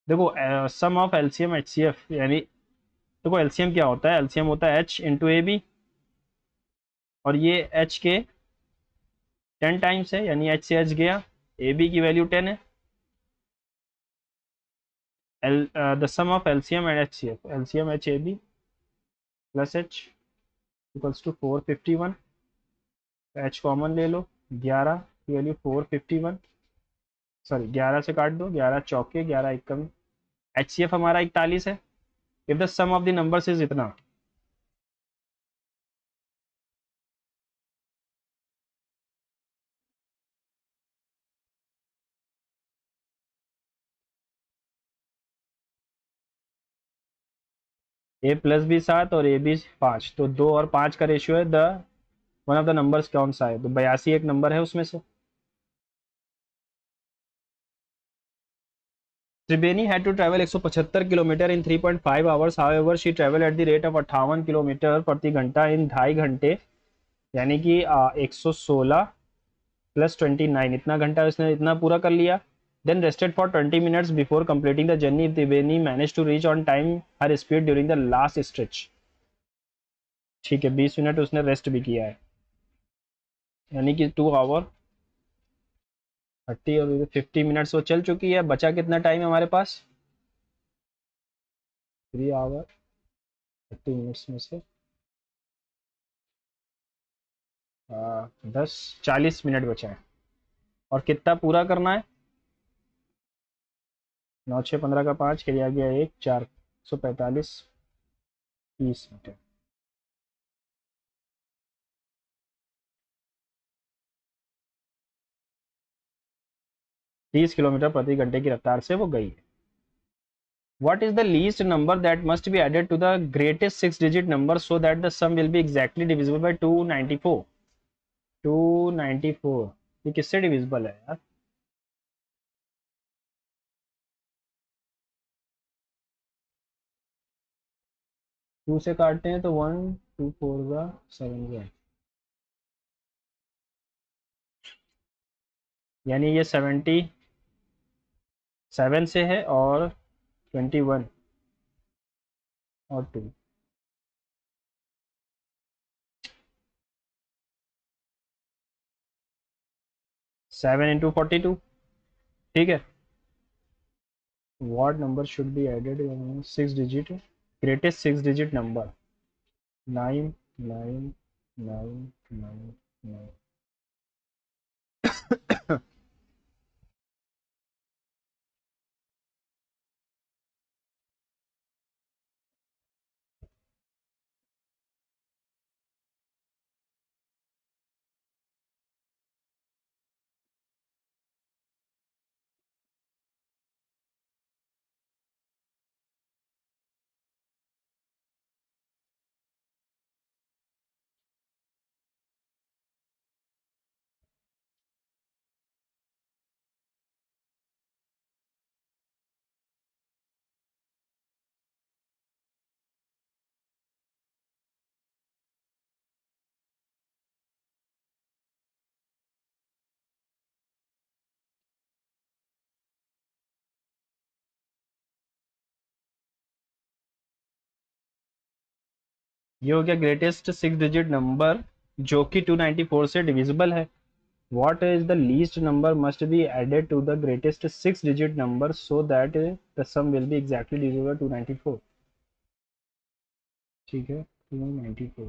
देखो सम ऑफ एलसीएम एचसीएफ यानी, देखो एलसीएम क्या होता है, एलसीएम होता है एच इंटू ए बी, और ये एच के 10 टाइम्स है, यानी एच से एच गया, ए बी की वैल्यू 10 है। L the sum of LCM and H C F, LCM H A B plus H equals to 451, H common ले लो, 11 की वैल्यू 451, सॉरी 11 से काट दो, 11 चौके 11 एकम, एच सी एफ हमारा 41 है। If the sum of the numbers is इतना, ए प्लस बी 7 और ए बी 5, तो 2 और 5 का रेशियो है। The one of the numbers कौन सा है, तो 82 एक नंबर है उसमें से। त्रिवेणी had to travel 175 kilometre in 3.5 hours, however she travel eight the rate of 58 kilometre प्रति घंटा इन 2.5 घंटे, यानी कि 116 प्लस 29, इतना घंटा उसने इतना पूरा कर लिया। Then rested for 20 minutes before completing the journey, Triveni manage to reach on time her speed during the last stretch. ठीक है, 20 मिनट उसने रेस्ट भी किया है, यानी कि 2 आवर 30 और 50 मिनट्स वो चल चुकी है। बचा कितना टाइम है हमारे पास? 3 आवर 30 मिनट्स में से 10 40 मिनट बचा है, और कितना पूरा करना है? 9 6 15 का 5 के लिए आ गया 1 4 145 30 मीटर। 30 किलोमीटर प्रति घंटे की रफ्तार से वो गई है। What is the least number that must be added to the greatest 6 digit number so that the sum will be exactly divisible by 294? 294 ये किससे डिविजिबल है यार? 2 से काटते हैं तो 1 2 4 का 7 का, यानी ये 77 से है, और 21 और 2। 7 × 42, ठीक है। What number should be added in 6 digit greatest 6 digit number? 9 9 9 9 9। ये हो गया ग्रेटेस्ट 6 डिजिट नंबर जो कि 294 से डिविजिबल है। What is the least number must be added to the greatest 6 digit number so that the sum will be exactly divisible by 294? ठीक है, 294,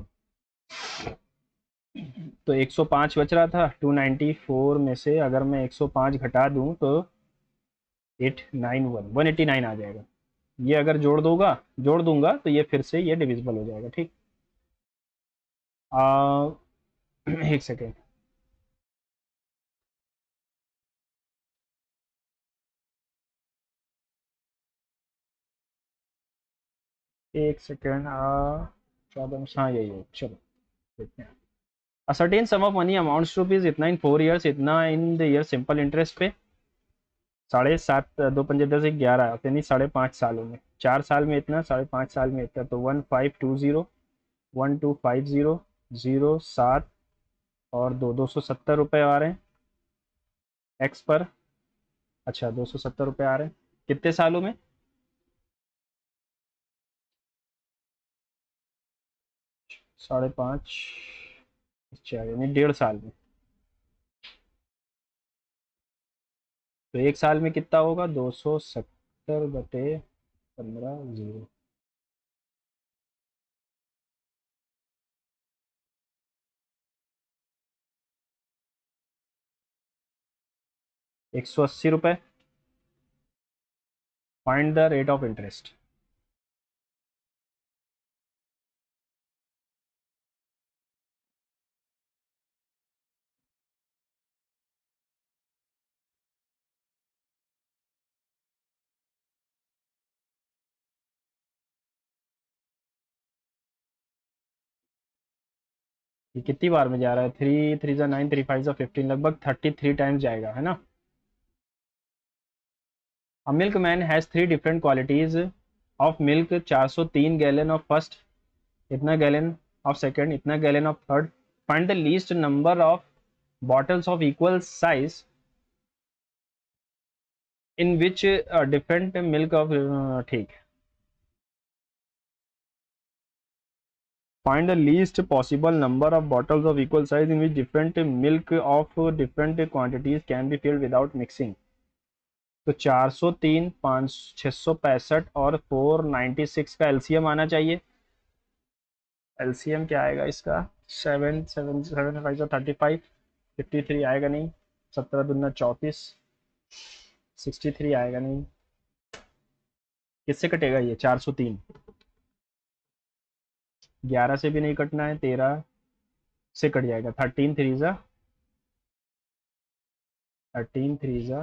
तो 105 बच रहा था। 294 में से अगर मैं 105 घटा दूं तो 891 189 आ जाएगा। ये अगर जोड़ दूंगा तो ये फिर से ये डिविजिबल हो जाएगा। ठीक, आ, एक सेकेंड, एक सेकेंड, 14, हाँ यही है, चलो देखते हैं। A certain sum of money amounts to rupees इतना इन 4 years, इतना in the year simple interest पे। 7.5 2 पंजे 10 11, यानी 5.5 सालों में। 4 साल में इतना, 5.5 साल में इतना, तो 1520 1250 07 और 270 रुपये आ रहे हैं एक्स पर। अच्छा, 270 रुपये आ रहे हैं कितने सालों में? 5.5 4 यानी 1.5 साल में। तो 1 साल में कितना होगा? 270/15 0। 180 रुपये। Find the rate of interest. ये कितनी बार में जा रहा है? 3 3 9 3 5 15, लगभग 33 टाइम्स जाएगा, है ना। A milk man has 3 different qualities of milk. 403 gallon of first, इतना गैलन ऑफ सेकंड, इतना gallon of third. Find the least number of bottles of equal size in which different milk of, ठीक है। Find the least possible number of bottles of equal size in which different milk of different quantities can be filled without mixing. तो 403, 665 और 496 का LCM आना चाहिए। LCM क्या आएगा इसका? 7 7 7 5 35, 53 आएगा नहीं, 17 दूना 34, 63 आएगा नहीं। किससे कटेगा ये? 403 11 से भी नहीं कटना है, 13 से कट जाएगा। 13 3 जा 13 3 जा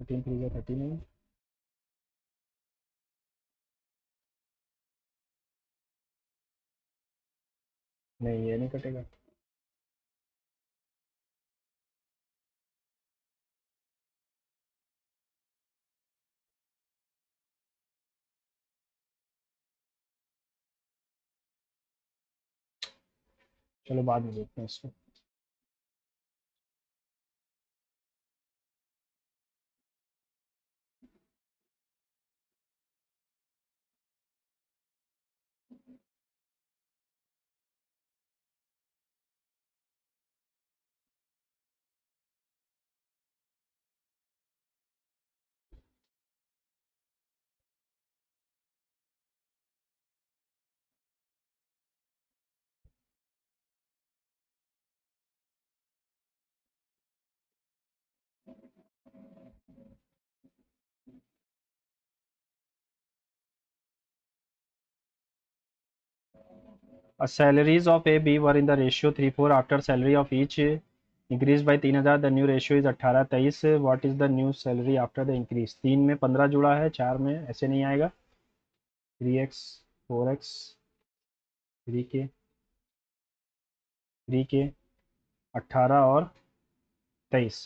13 3 जा 39। नहीं ये नहीं कटेगा। चलो बाद में देखते हैं इसको। Salaries of A B were in the ratio 3:4 after salary of each increased by 3000. The new ratio is 18:23. What is the new salary after the increase? 3 में 15 जुड़ा है, 4 में ऐसे नहीं आएगा। 3x 4x 3k 3k 18 और 23,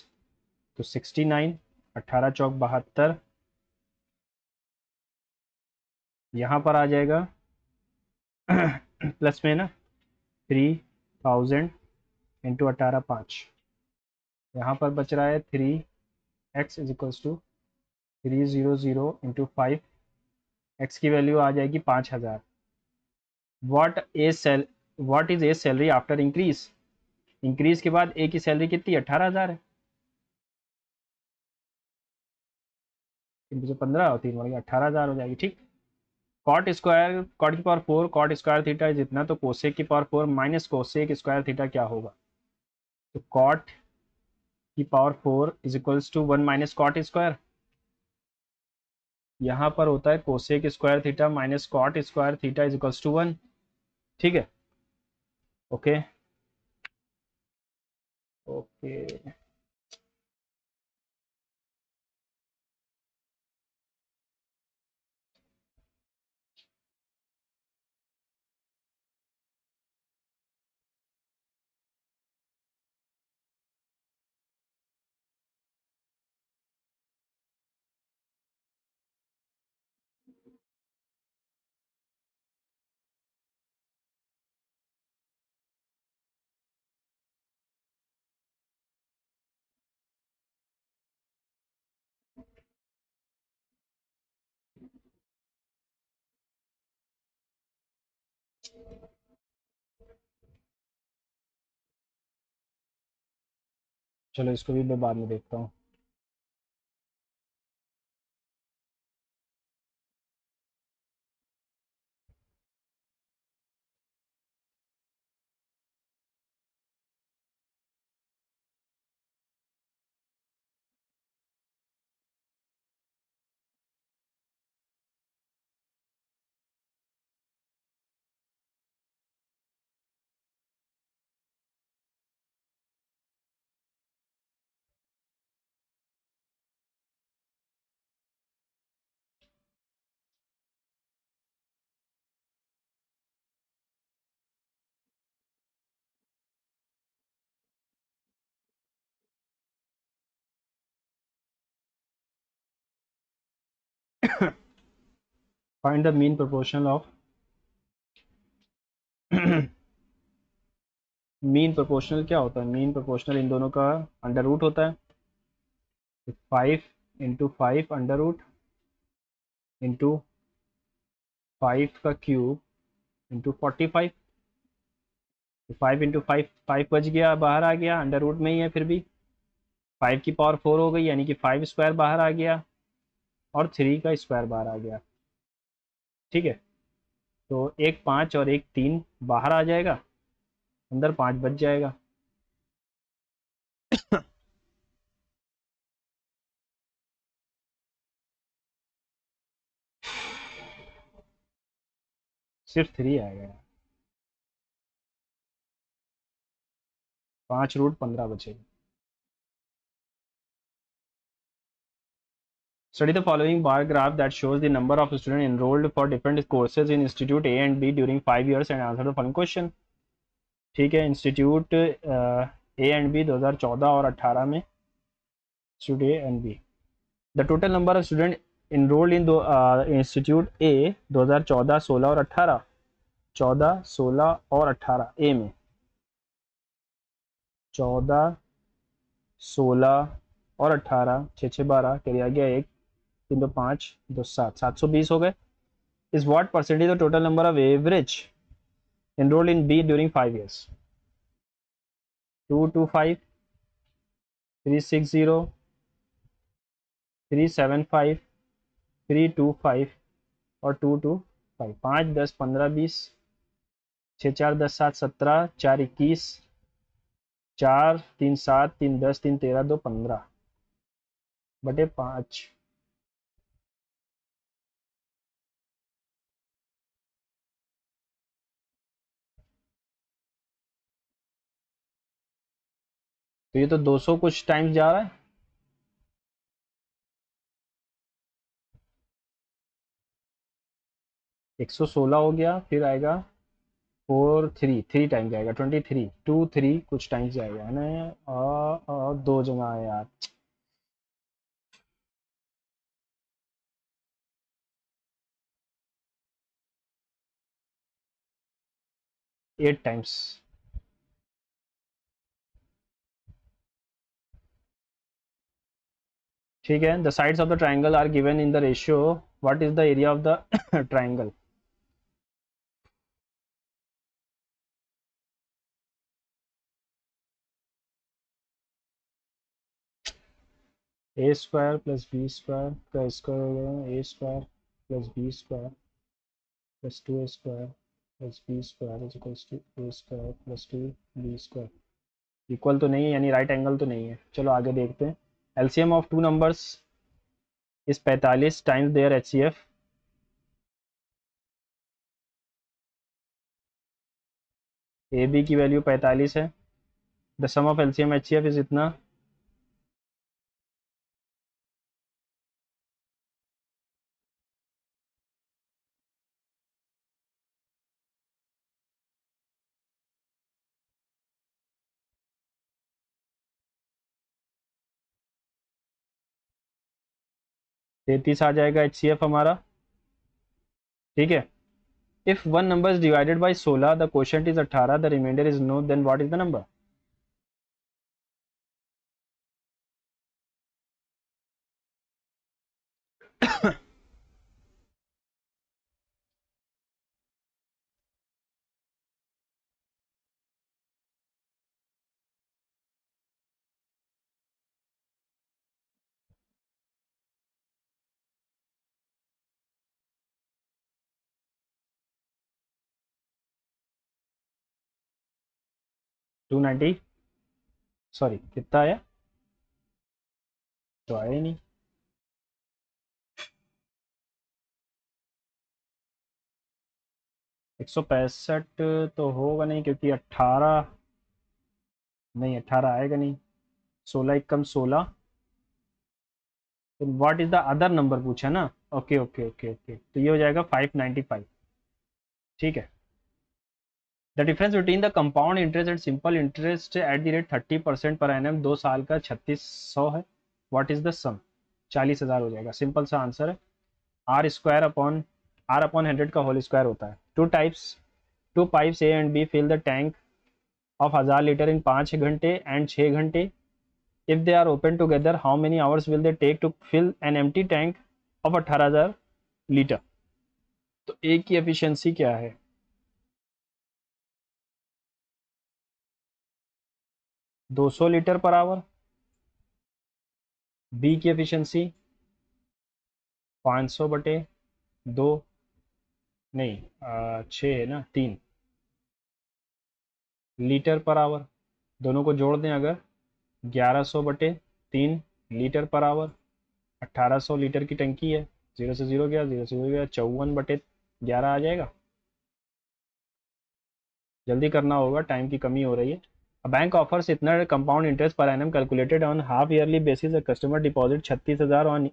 तो 69, 18 चौक 72, यहाँ पर आ जाएगा प्लस में ना 3000 इंटू 18 5, यहाँ पर बच रहा है 3x is equals to 300 into 5, x की वैल्यू आ जाएगी 5000। What is a salary after increase? Increase के बाद ए की सैलरी कितनी? 18,000 है। 3 15 और 3 बढ़ गया 18,000 हो जाएगी। ठीक। कॉट स्क्वायर कॉट की power 4 cot square theta is इतना, तो कोसेक की power 4 minus cosec square theta क्या होगा? तो कॉट की power 4 is equals to 1 minus cot square. यहाँ पर होता है cosec square theta minus cot square theta is equals to 1। ठीक है, ओके ओके। चलो इसको भी मैं बाद में देखता हूँ। Find the mean proportion of mean proportional क्या होता है? मीन प्रोपोर्शनल इन दोनों का अंडर रूट होता है। 5 इंटू 5 अंडर रूट इंटू 5 का क्यूब इंटू 45। तो 5 × 5 5 बच गया, बाहर आ गया, अंडर रूट में ही है फिर भी। 5 की पावर 4 हो गई, यानी कि 5 स्क्वायर बाहर आ गया और 3 का स्क्वायर बाहर आ गया। ठीक है, तो एक 5 और एक 3 बाहर आ जाएगा, अंदर 5 बच जाएगा। सिर्फ 3 आएगा। 5√15 बचेगा। Study the following bar graph that shows the number of students enrolled for different courses in Institute A and B during 5 years and answer the following question। ठीक है, इंस्टीट्यूट ए एंड बी 2014 और 18 में, institute A and B. The total number of student enrolled in institute A 2014, 16 और 18। 14, 16 और 18 ए में। 14, 16 और 18, 6 6 12, carry आ गया 1, 3 2 5 2 7, 720 हो गए। Is what percentage the total number of average enrolled in B during 5 years? 225, 360, 375, 325 और 225। 5 10 15 20, 6 4 10 7 17, 4 21, 4 3 7, 3 10, 3 13, 2 15 बटे 5। तो ये तो 200 कुछ टाइम्स जा रहा है। 116 हो गया, फिर आएगा 4 3 3 टाइम्स जाएगा, 23 2 3 कुछ टाइम्स जाएगा, है ना। दो जगह है यार। 8 टाइम्स। ठीक है, the sides of the triangle are given in the ratio, what is the area of the triangle. A square plus B square का स्क्वायर हो गया A square plus B square plus 2 square plus B square is equals to A square plus 2 B square. Equal तो नहीं है, यानी right angle तो नहीं है। चलो आगे देखते हैं। LCM of two numbers is 45 times their HCF. A B की वैल्यू 45 है। The sum of LCM HCF is इतना। तैतीस आ जाएगा एचसीएफ हमारा। ठीक है, if one number is divided by 16, the quotient is 18, the remainder is no, then what is the number. Two 90, sorry कितना आया, तो आया ही नहीं। 165 तो होगा नहीं, क्योंकि 18, नहीं 18 आएगा नहीं। 16 एक कम 16, तो what is the other number पूछा ना। ओके ओके ओके ओके, तो ये हो जाएगा 595। ठीक है, the difference between the compound interest and simple interest eight the rate 30% per annum 2 साल का 3600 है। व्हाट इज द सम। 40,000 हो जाएगा। सिंपल सा आंसर है। R square upon R upon 100 का होल स्क्वायर होता है। Two pipes A and B fill the tank of 1000 litre in 5 घंटे एंड 6 घंटे। If they are open together how many hours will they take to fill an empty tank of 18,000 litre. तो A की efficiency क्या है। 200 litre per hour. B की efficiency 500 बटे 2, नहीं 6 है ना, 3 लीटर पर आवर। दोनों को जोड़ दें अगर, 1100 बटे 3 लीटर पर आवर। 1800 लीटर की टंकी है, 0 से 0 गया, 0 से 0 गया, 54 बटे 11 आ जाएगा। जल्दी करना होगा, टाइम की कमी हो रही है। A bank offers इतना compound interest per annum calculated on half yearly basis. A customer deposit 36,000 on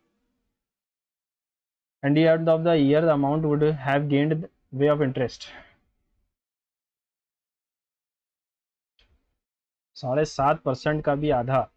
and the end of the year the amount would have gained way of interest 7.5% का भी आधा।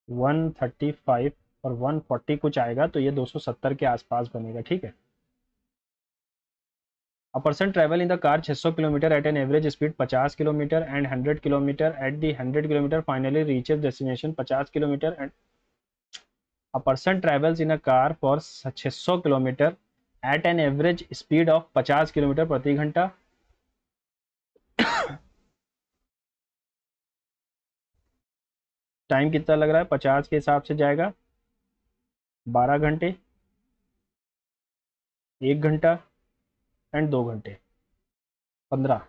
One 35 और 140 कुछ आएगा, तो ये 270 के आसपास बनेगा। ठीक है। A person travel in the car 600 kilometre at an average speed 50 kilometre and 100 kilometre at the 100 kilometre finally reaches destination 50 kilometre and a person travels in a car for 600 kilometre at an average speed of 50 kilometre प्रति घंटा। Time कितना लग रहा है, 50 के हिसाब से जाएगा 12 घंटे, 1 घंटा एंड 2 घंटे, 15।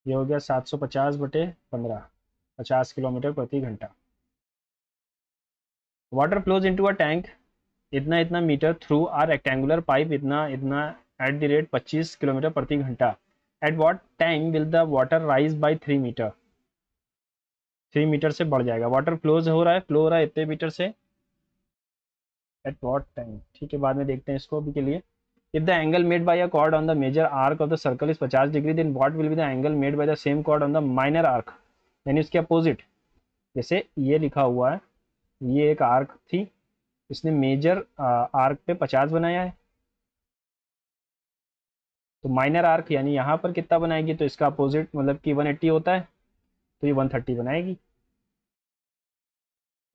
ये हो गया 750 बटे 15, 50 किलोमीटर प्रति घंटा। Water flows into a tank इतना इतना metre through a rectangular pipe इतना इतना एट द रेट 25 किलोमीटर प्रति घंटा। At what time will the water rise by 3 metre. 3 metre से बढ़ जाएगा। वाटर फ्लोज हो रहा है, फ्लो हो रहा है इतने मीटर से। एट व्हाट टाइम, ठीक है, बाद में देखते हैं इसको अभी के लिए। If the angle made by a chord on the major arc of the circle is 50 degree, then what will be the angle made by the same chord on the minor arc, यानी उसके opposite. जैसे ये लिखा हुआ है, ये एक arc थी, इसने मेजर आर्क पे 50 बनाया है, तो माइनर आर्क यानी यहाँ पर कितना बनाएगी, तो इसका अपोजिट मतलब कि 180 होता है, तो ये 130 बनाएगी।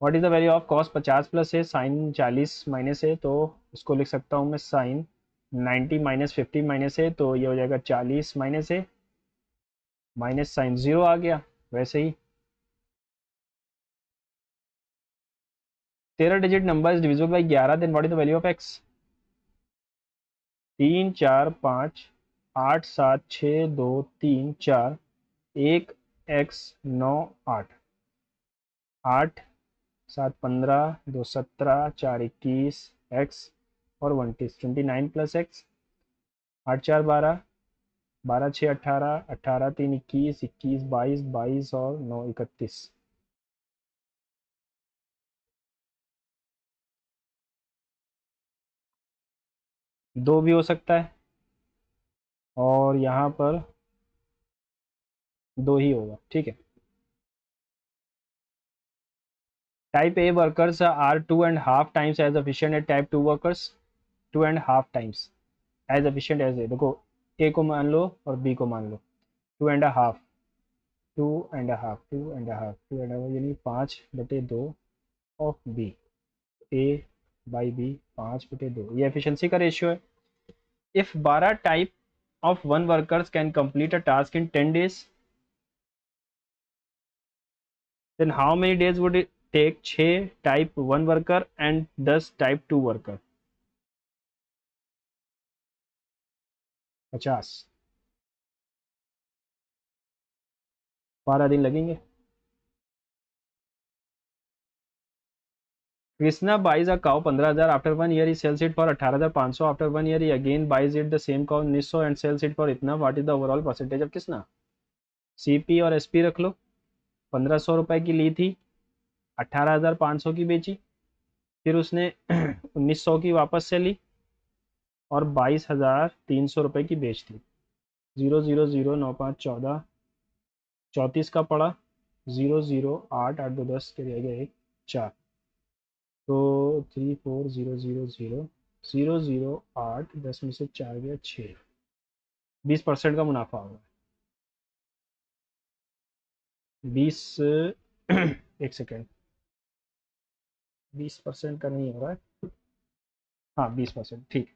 What is the value of cos 50 plus है, साइन 40 माइनस है, तो इसको लिख सकता हूँ मैं साइन 90 माइनस 50 माइनस है, तो ये हो जाएगा 40 माइनस है, माइनस साइन 0 आ गया। वैसे ही 13 digit number is divisible by 11, then what is the value of x. 3 4 5 8 7 6 2 3 4 1 x 9 8 8 7 15 2 17 4 21 x और 29 प्लस एक्स। 8 4 12, 12 6 18, 18 3 21, 21 22, 22 और 9 31। दो भी हो सकता है और यहाँ पर दो ही होगा। ठीक है। Type A workers are 2.5 times as efficient at type 2 workers 2.5 times as efficient as A. देखो, ए को मान लो और बी को मान लो। 2.5, 2.5, 2.5, 2.5 यानी 5/2 of B, A by B 5/2, ये एफिशिएंसी का रेशियो है। If 12 type of one workers can complete a task in 10 days, then how many days would it take 6 type 1 worker and 10 type 2 worker. 50, 12 दिन लगेंगे। Krishna buys a cow 15,000 after 1 year he sells it for 18,500 after 1 year he again buys it the same cow 1900 and sells it for इतना what is the overall percentage of Krishna. CP और SP रख लो। 1500 रुपए की ली थी, 18,500 की बेची, फिर उसने 1900 की वापस से ली और 22,300 रुपए की बेच दी। 0009514 34 का पड़ा, 008 8 2 10 के रह गया 1 4, तो 34,000 008 10 में से 4 गया 6, 20% का मुनाफा होगा। 20 एक सेकेंड, 20% का नहीं हो रहा है, हाँ 20%, ठीक।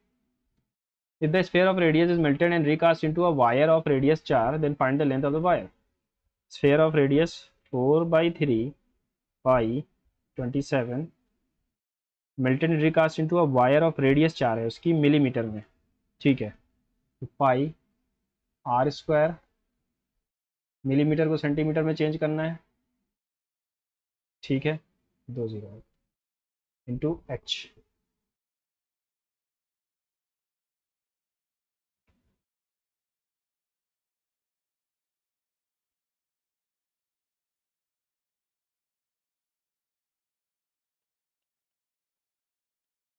If the sphere of radius is melted and recast into a wire of radius 4, then find the length of the wire. Sphere of radius 4/3 pi 27 melted and recast into a wire of radius 4 है उसकी millimetre में, ठीक है। तो पाई R square, millimetre को centimetre में change करना है, ठीक है, 20 इंटू एच।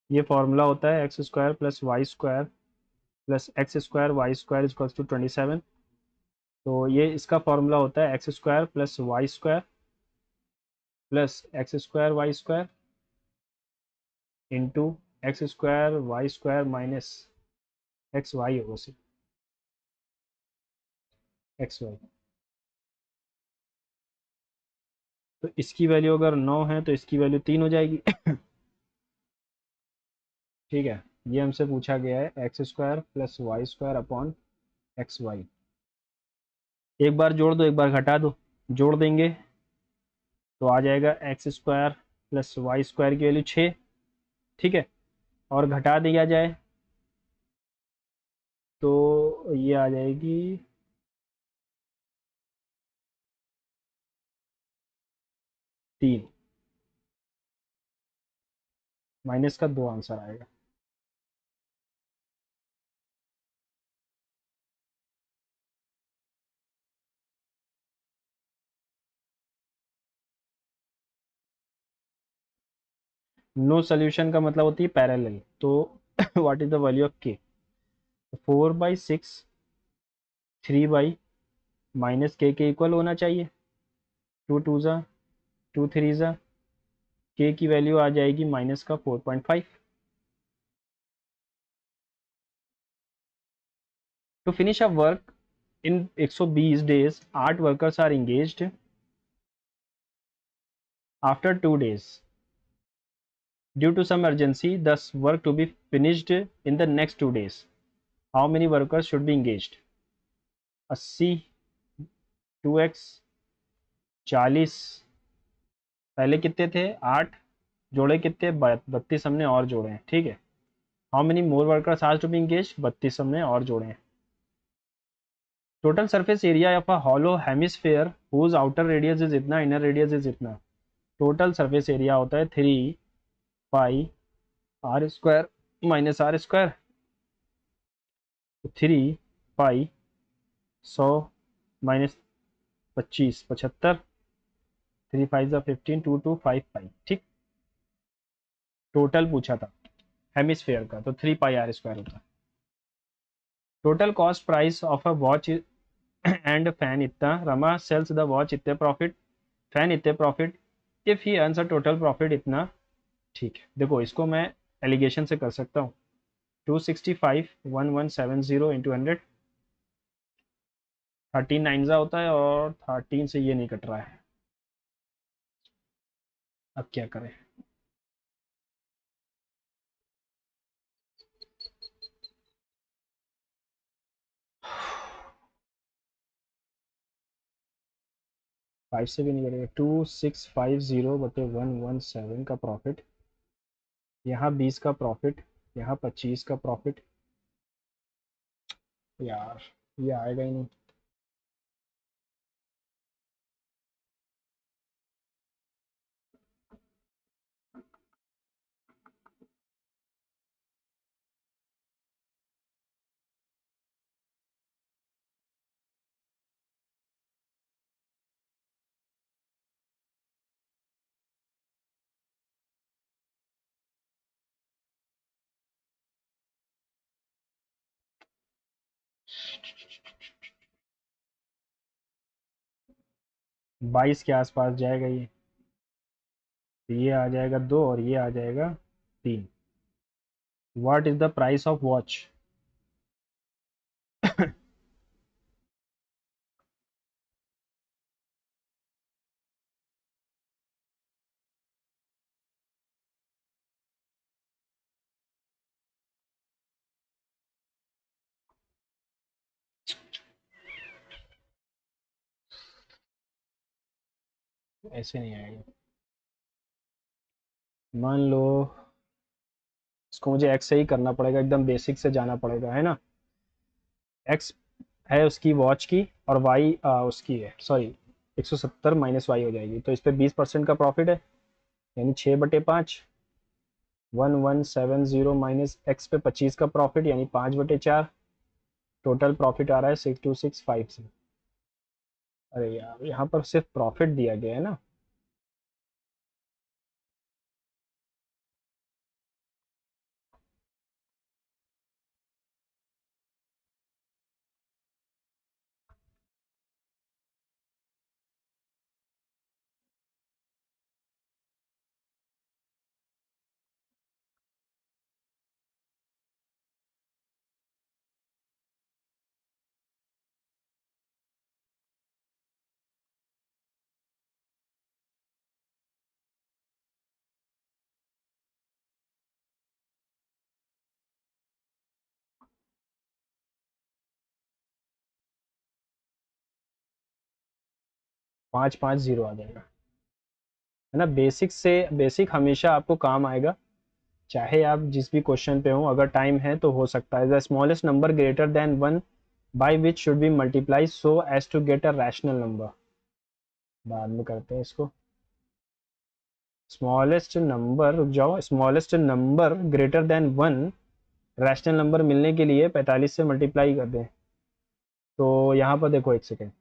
ये फॉर्मूला होता है x square plus y square plus x square y square is to 27। तो ये इसका फॉर्मूला होता है x square plus y square plus x square y square into x square y square minus x y होगा सिर्फ x Y. तो इसकी value अगर 9 है तो इसकी वैल्यू 3 हो जाएगी। ठीक है, ये हमसे पूछा गया है x square plus y square upon x y. एक बार जोड़ दो, एक बार घटा दो। जोड़ देंगे तो आ जाएगा x square plus y square की वैल्यू 6, ठीक है, और घटा दिया जाए तो ये आ जाएगी 3, माइनस का 2 आंसर आएगा। नो सोल्यूशन का मतलब होती है पैरेलल। तो what is the value of के? 4/6 3 माइनस के इक्वल होना चाहिए। 2 2 ज़ा 2 3 ज़ा के की वैल्यू आ जाएगी माइनस का 4.5। To finish a work in 120 days 8 workers are engaged. After 2 days due to some urgency the work to be finished in the next 2 days, how many workers should be engaged? 80 2x 40, पहले कितने थे 8, जोड़े कितने 32 हमने और जोड़े हैं, ठीक है। How many more workers are to be engage, 32 हमने और जोड़े हैं। Total surface area of a hollow hemisphere whose outer radius is इतना, इनर रेडियस इज इतना। टोटल सरफेस एरिया होता है 3 pi R square minus R square, 3 pi 100 minus 25 75, 3 5 15 2 2 5 pi, ठीक। Total पूछा था हेमिस्फेयर का तो 3 पाई आर स्क्वायर होता है। Total cost price of a watch and fan इतना, रमा सेल्स द वॉच इतने प्रॉफिट, फैन इतने profit, if he earns a total profit इतना, ठीक है। देखो इसको मैं एलिगेशन से कर सकता हूँ, 265 1170 इंटू 100, 13 9 होता है और 13 से ये नहीं कट रहा है, अब क्या करें। 5 से भी नहीं करेगा। 2650/117 का प्रॉफिट, यहाँ 20 का प्रॉफिट, यहाँ 25 का प्रॉफिट, यार ये आएगा ही नहीं। 22 के आसपास जाएगा ये आ जाएगा 2 और ये आ जाएगा 3। What is the price of watch? ऐसे नहीं आएगा। मान लो इसको मुझे एक्स से ही करना पड़ेगा, एकदम बेसिक से जाना पड़ेगा, है ना। एक्स है उसकी वॉच की और वाई उसकी है, सॉरी 170 माइनस वाई हो जाएगी, तो इस पे 20% का प्रॉफिट है, यानी 6/5। 1170 माइनस एक्स पे 25 का प्रॉफिट यानी 5/4। टोटल प्रॉफिट आ रहा है 6265 से। अरे यार यहाँ पर सिर्फ प्रॉफिट दिया गया है ना। 550 आ जाएगा, है ना। बेसिक से बेसिक हमेशा आपको काम आएगा, चाहे आप जिस भी क्वेश्चन पे हो। अगर टाइम है तो हो सकता है the smallest number greater than 1 by which should be multiply so as to get a rational number. बाद में करते हैं इसको। स्मॉलेस्ट नंबर, रुक जाओ, smallest number greater than 1, rational number मिलने के लिए 45 से मल्टीप्लाई कर दें। तो यहाँ पर देखो, एक सेकेंड,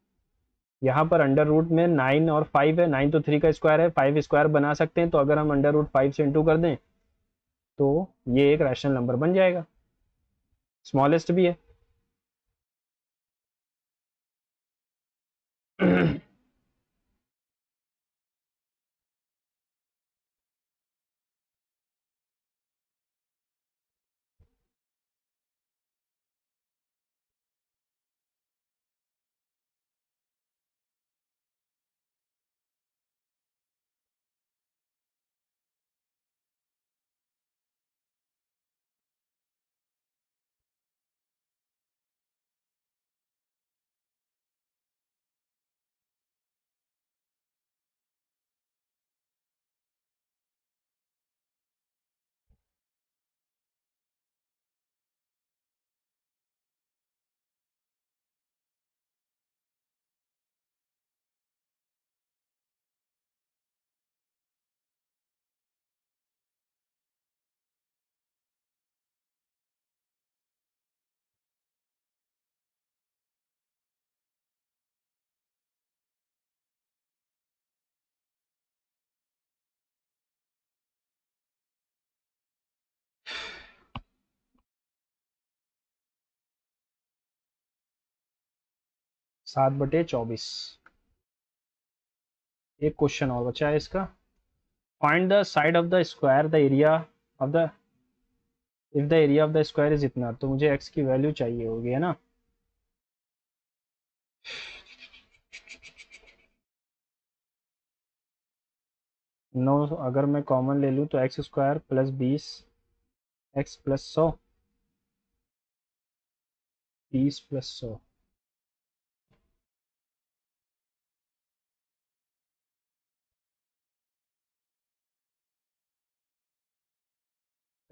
यहाँ पर अंडर रूट में 9 और 5 है। 9 तो 3 का स्क्वायर है, 5 स्क्वायर बना सकते हैं, तो अगर हम अंडर रूट 5 से इंटू कर दें तो ये एक रैशनल नंबर बन जाएगा, स्मॉलेस्ट भी है। 7/24। एक क्वेश्चन और बचा है इसका। Find the side of the square the area of the, if the area of the square is इतना, तो मुझे एक्स की वैल्यू चाहिए होगी, है ना। नो, अगर मैं कॉमन ले लूँ तो x square plus 20, x plus 100, 30 + 100।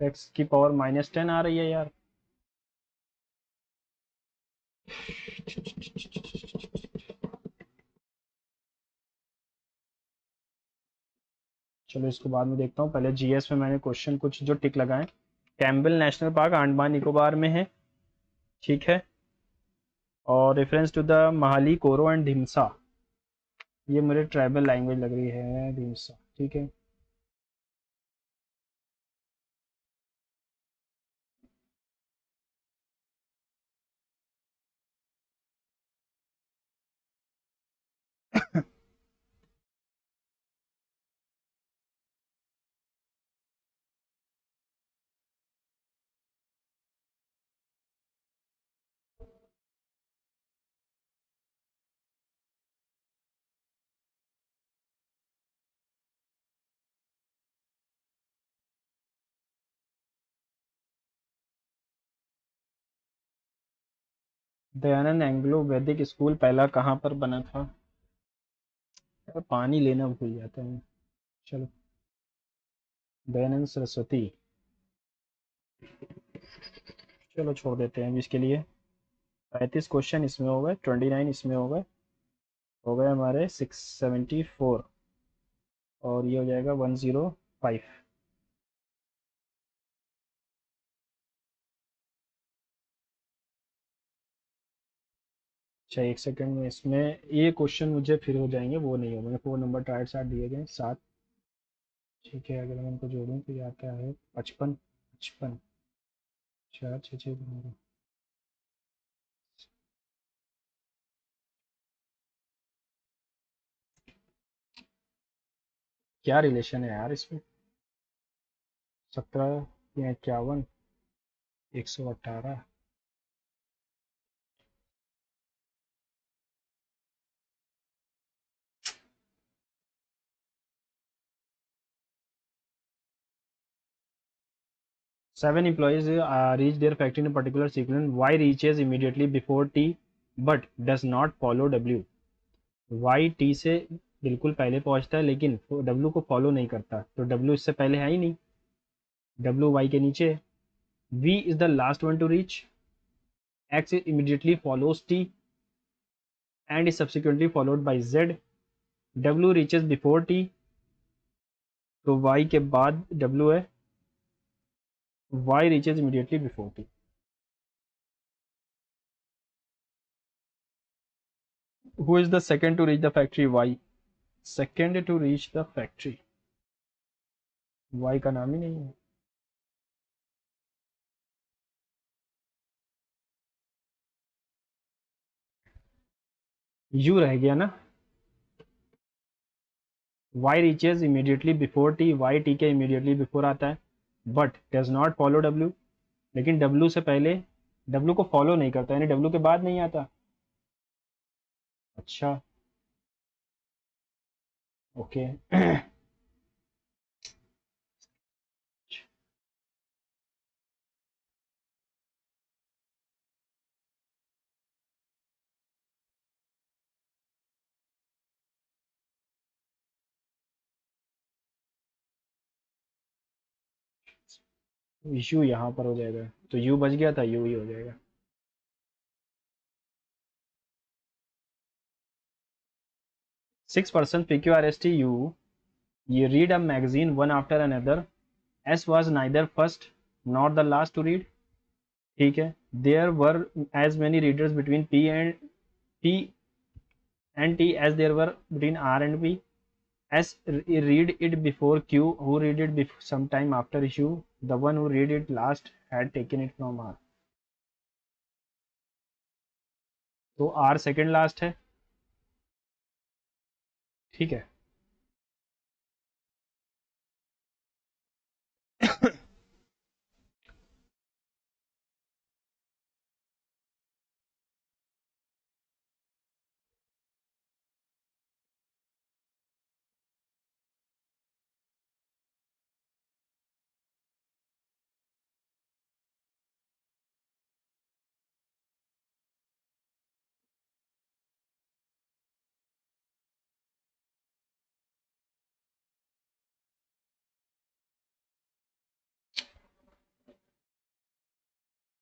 X की पावर -10 आ रही है यार। चलो इसको बाद में देखता हूँ, पहले जीएस में मैंने क्वेश्चन कुछ जो टिक लगाए। Campbell national park Andaman Nicobar में है, ठीक है। और reference to the Mahali Koro and Dhimsa, ये मुझे ट्राइबल लैंग्वेज लग रही है, ढिमसा, ठीक है। दयानंद एंग्लो वैदिक स्कूल पहला कहाँ पर बना था? यार पानी लेना भूल जाता हूँ। चलो, दयानंद सरस्वती। चलो छोड़ देते हैं अभी इसके लिए। 35 क्वेश्चन इसमें हो गए, 29 इसमें हो गए हमारे 674, और ये हो जाएगा 105। अच्छा, एक सेकंड में इसमें ये क्वेश्चन मुझे फिर हो जाएंगे, वो नहीं होंगे। 4 नंबर ट्राइड साथ दिए गए 7। ठीक है, अगर मैं इनको जोड़ूँ तो ये आता है 55। 55, 4 6 6 क्या रिलेशन है यार इसमें? 17 या 51, 118। 7 employees reach their factory in a particular sequence. Y reaches immediately before T but does not follow W. Y T से बिल्कुल पहले पहुंचता है लेकिन W को फॉलो नहीं करता, तो W इससे पहले है ही नहीं, W Y के नीचे है। V is the last one to reach. X immediately follows T and is subsequently followed by Z. W reaches before T, तो Y के बाद W है, Y reaches immediately before T. Who is the second to reach the factory? Y. Second to reach the factory, Y का नाम ही नहीं है। U रह गया ना। Y reaches immediately before T, Y T के immediately before आता है, but does not follow W, लेकिन W से पहले, W को फॉलो नहीं करता, यानी W के बाद नहीं आता। अच्छा, ओके। यू यहाँ पर हो जाएगा, तो यू बच गया था, यू ही हो जाएगा। 6% PQRST U, you read a magazine one after another. S was neither first nor the last to read. ठीक है, there were as many readers between P and T as there were between R and P. S read it before Q, who read it before, sometime after Q. The one who read it last had taken it from R. तो R second last है, ठीक है।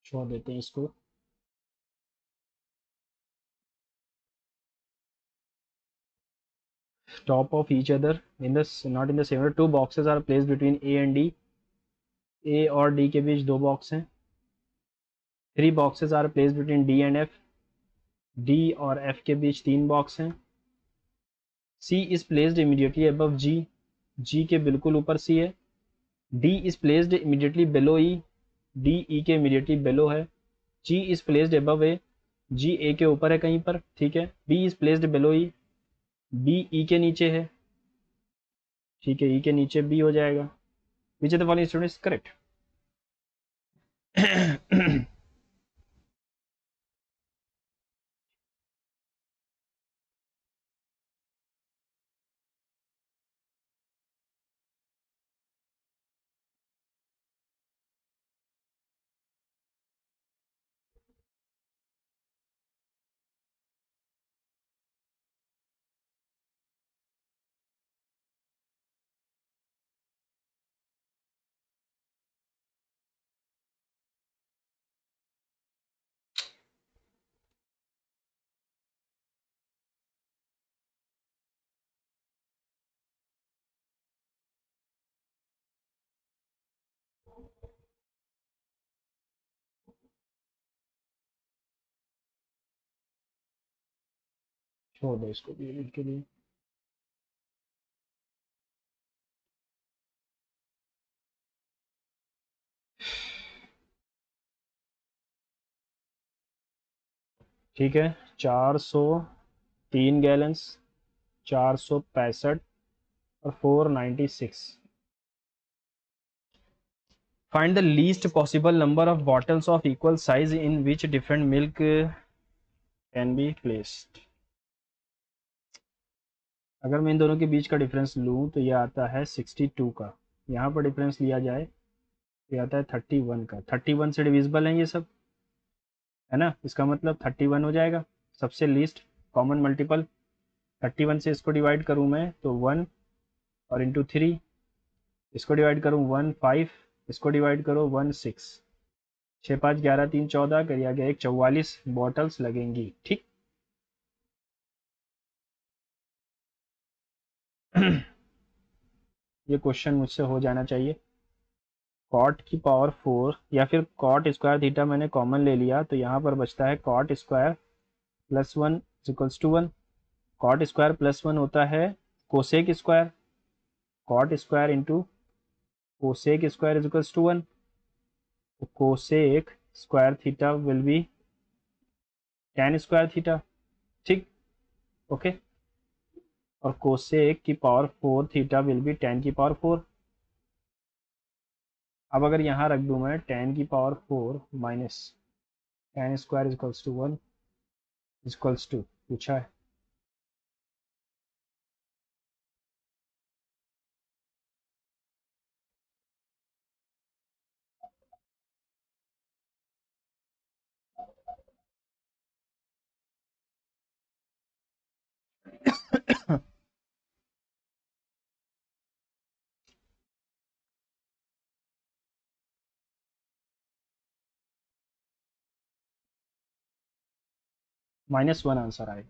छोड़ देते हैं इसको। Top of each other in the, not in the same order, two boxes are placed between A and D. A और D के बीच 2 बॉक्स हैं। 3 boxes are placed between D and F. D और F के बीच 3 box हैं। C is placed immediately above G. G के बिल्कुल ऊपर C है। D is placed immediately below E. D E के immediately below है। G is placed above A. G A के ऊपर है कहीं पर, ठीक है। B is placed below E. B E के नीचे है, ठीक है, ई के नीचे बी हो जाएगा। विच of the following student is correct? छोड़ दो इसको भी के लिए। ठीक है, 403 गैलन्स, 465 और 496। Find the least possible number of bottles of equal size in which different milk can be placed. अगर मैं इन दोनों के बीच का डिफरेंस लूँ तो ये आता है 62 का, यहाँ पर डिफरेंस लिया जाए तो ये आता है 31 का। 31 से डिविजिबल है ये सब, है ना, इसका मतलब 31 हो जाएगा सबसे लीस्ट कॉमन मल्टीपल। 31 से इसको डिवाइड करूँ मैं तो 1 और इंटू 3, इसको डिवाइड करूँ 1 5, इसको डिवाइड करो 1 6, 6 5 11 3 14 करिया गया 1 44 बॉटल्स लगेंगी। ठीक ये क्वेश्चन मुझसे हो जाना चाहिए। कॉट की पावर 4 या फिर कॉट स्क्वायर थीटा मैंने कॉमन ले लिया तो यहाँ पर बचता है cot square plus 1 equals to 1। Cot square plus 1 होता है cosec square, cot square into cosec square equals to 1। Cosec square theta will be tan square theta. ठीक, ओके। और कोसेक की power 4 theta will be tan की power 4। अब अगर यहाँ रख दूँ मैं tan की power 4 minus tan square equals to 1 equals to पूछा है -1 आंसर आएगा।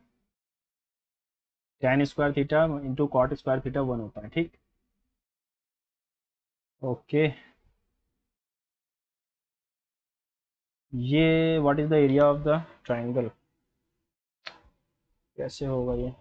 tan square theta into cot square theta 1 होता है। ठीक, ओके। ये what is the area of the triangle, कैसे होगा ये?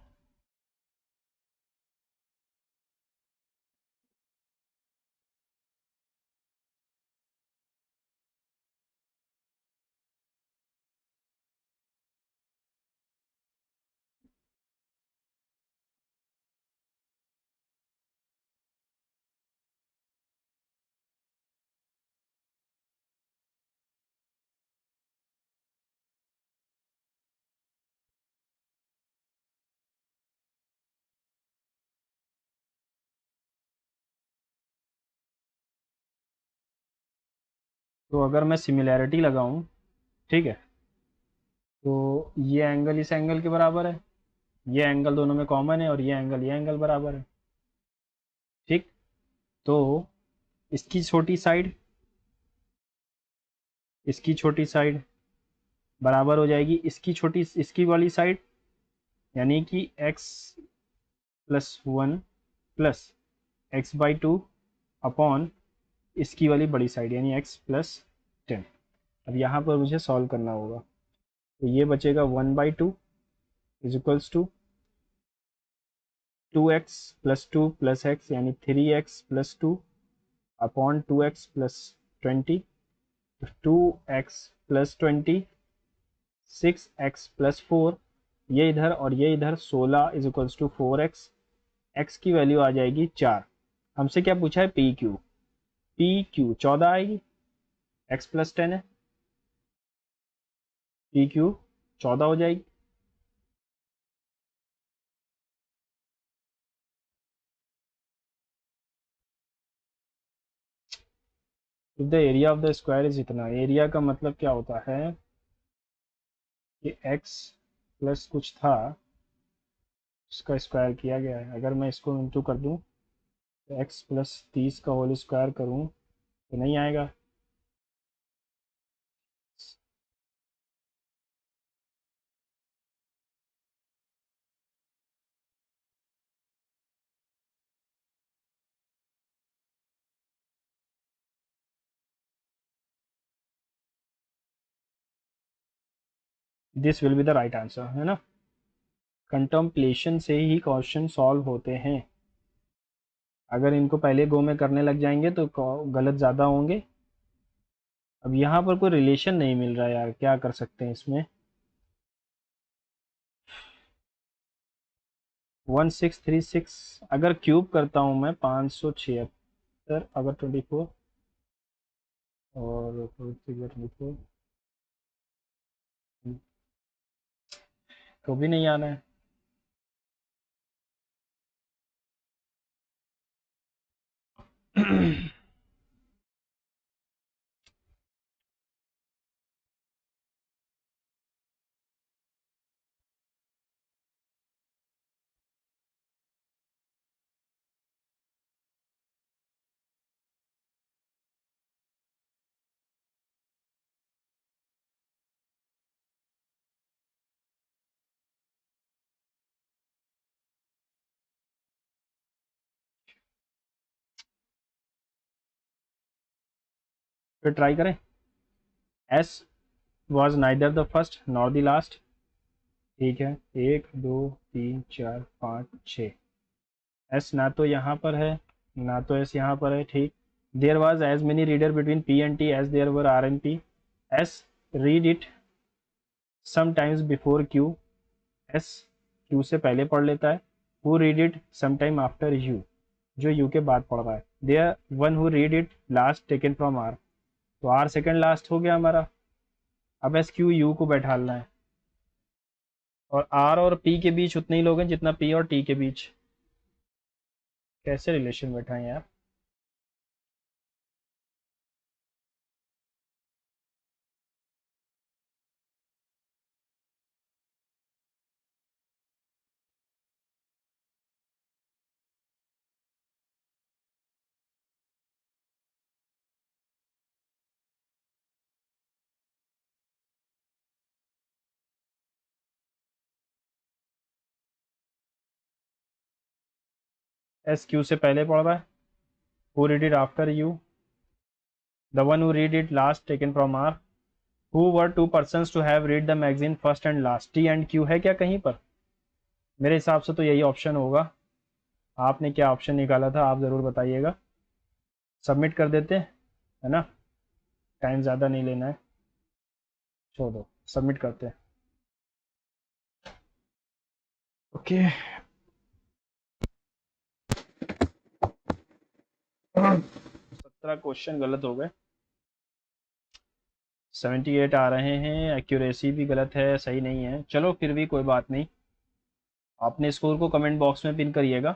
तो अगर मैं सिमिलैरिटी लगाऊं, ठीक है, तो ये एंगल इस एंगल के बराबर है, ये एंगल दोनों में कॉमन है और ये एंगल बराबर है। ठीक, तो इसकी छोटी साइड इसकी छोटी साइड बराबर हो जाएगी इसकी छोटी इसकी वाली साइड, यानी कि x plus 1 plus x/2 upon इसकी वाली बड़ी साइड यानी x प्लस 10। अब यहाँ पर मुझे सॉल्व करना होगा तो ये बचेगा 1/2 is equals to 2x plus 2 plus x यानी 3x plus 2 upon 2x plus 20, 2x plus 20 6x plus 4 ये इधर और ये इधर, 16 is equals to 4x, x की वैल्यू आ जाएगी 4। हमसे क्या पूछा है, पी क्यू, पी क्यू 14 आएगी, x प्लस 10 है, पी क्यू 14 हो जाएगी। If the area of the square is इतना, एरिया का मतलब क्या होता है कि x प्लस कुछ था उसका स्क्वायर किया गया है। अगर मैं इसको इंटू कर दूं तो x प्लस 30 का होल स्क्वायर करूं तो नहीं आएगा। This will be the right answer, है ना। कंटम्पलेशन से ही क्वेश्चन सॉल्व होते हैं। अगर इनको पहले गो में करने लग जाएंगे तो गलत ज़्यादा होंगे। अब यहाँ पर कोई रिलेशन नहीं मिल रहा यार, क्या कर सकते हैं इसमें। 1636 अगर क्यूब करता हूँ मैं 576, अगर 24 और 24 तो भी नहीं आना है। फिर ट्राई करें। S was neither the first nor the last. ठीक है, 1 2 3 4 5 6। एस ना तो यहाँ पर है ना तो एस यहाँ पर है, ठीक। There was as many reader between P and T as there were R and P. S read it sometimes before Q, S Q से पहले पढ़ लेता है। Who read it sometime after U, जो यू के बाद पढ़ रहा है। There one who read it last taken from R, तो आर सेकंड लास्ट हो गया हमारा। अब एस क्यू यू को बैठालना है, और आर और पी के बीच उतने ही लोग हैं जितना पी और टी के बीच। कैसे रिलेशन बैठाएं यार। एस क्यू से पहले पढ़ रहा है। Who read it after U, the one who read it last taken from R. Who were two persons to have read the magazine first and last, T and Q है क्या कहीं पर। मेरे हिसाब से तो यही ऑप्शन होगा। आपने क्या ऑप्शन निकाला था आप ज़रूर बताइएगा। सबमिट कर देते हैं, है ना, टाइम ज़्यादा नहीं लेना है। छोड़ दो, सबमिट करते हैं। ओके, 17 क्वेश्चन गलत हो गए, 78 आ रहे हैं। एक्यूरेसी भी गलत है, सही नहीं है। चलो फिर भी कोई बात नहीं, अपने स्कोर को कमेंट बॉक्स में पिन करिएगा।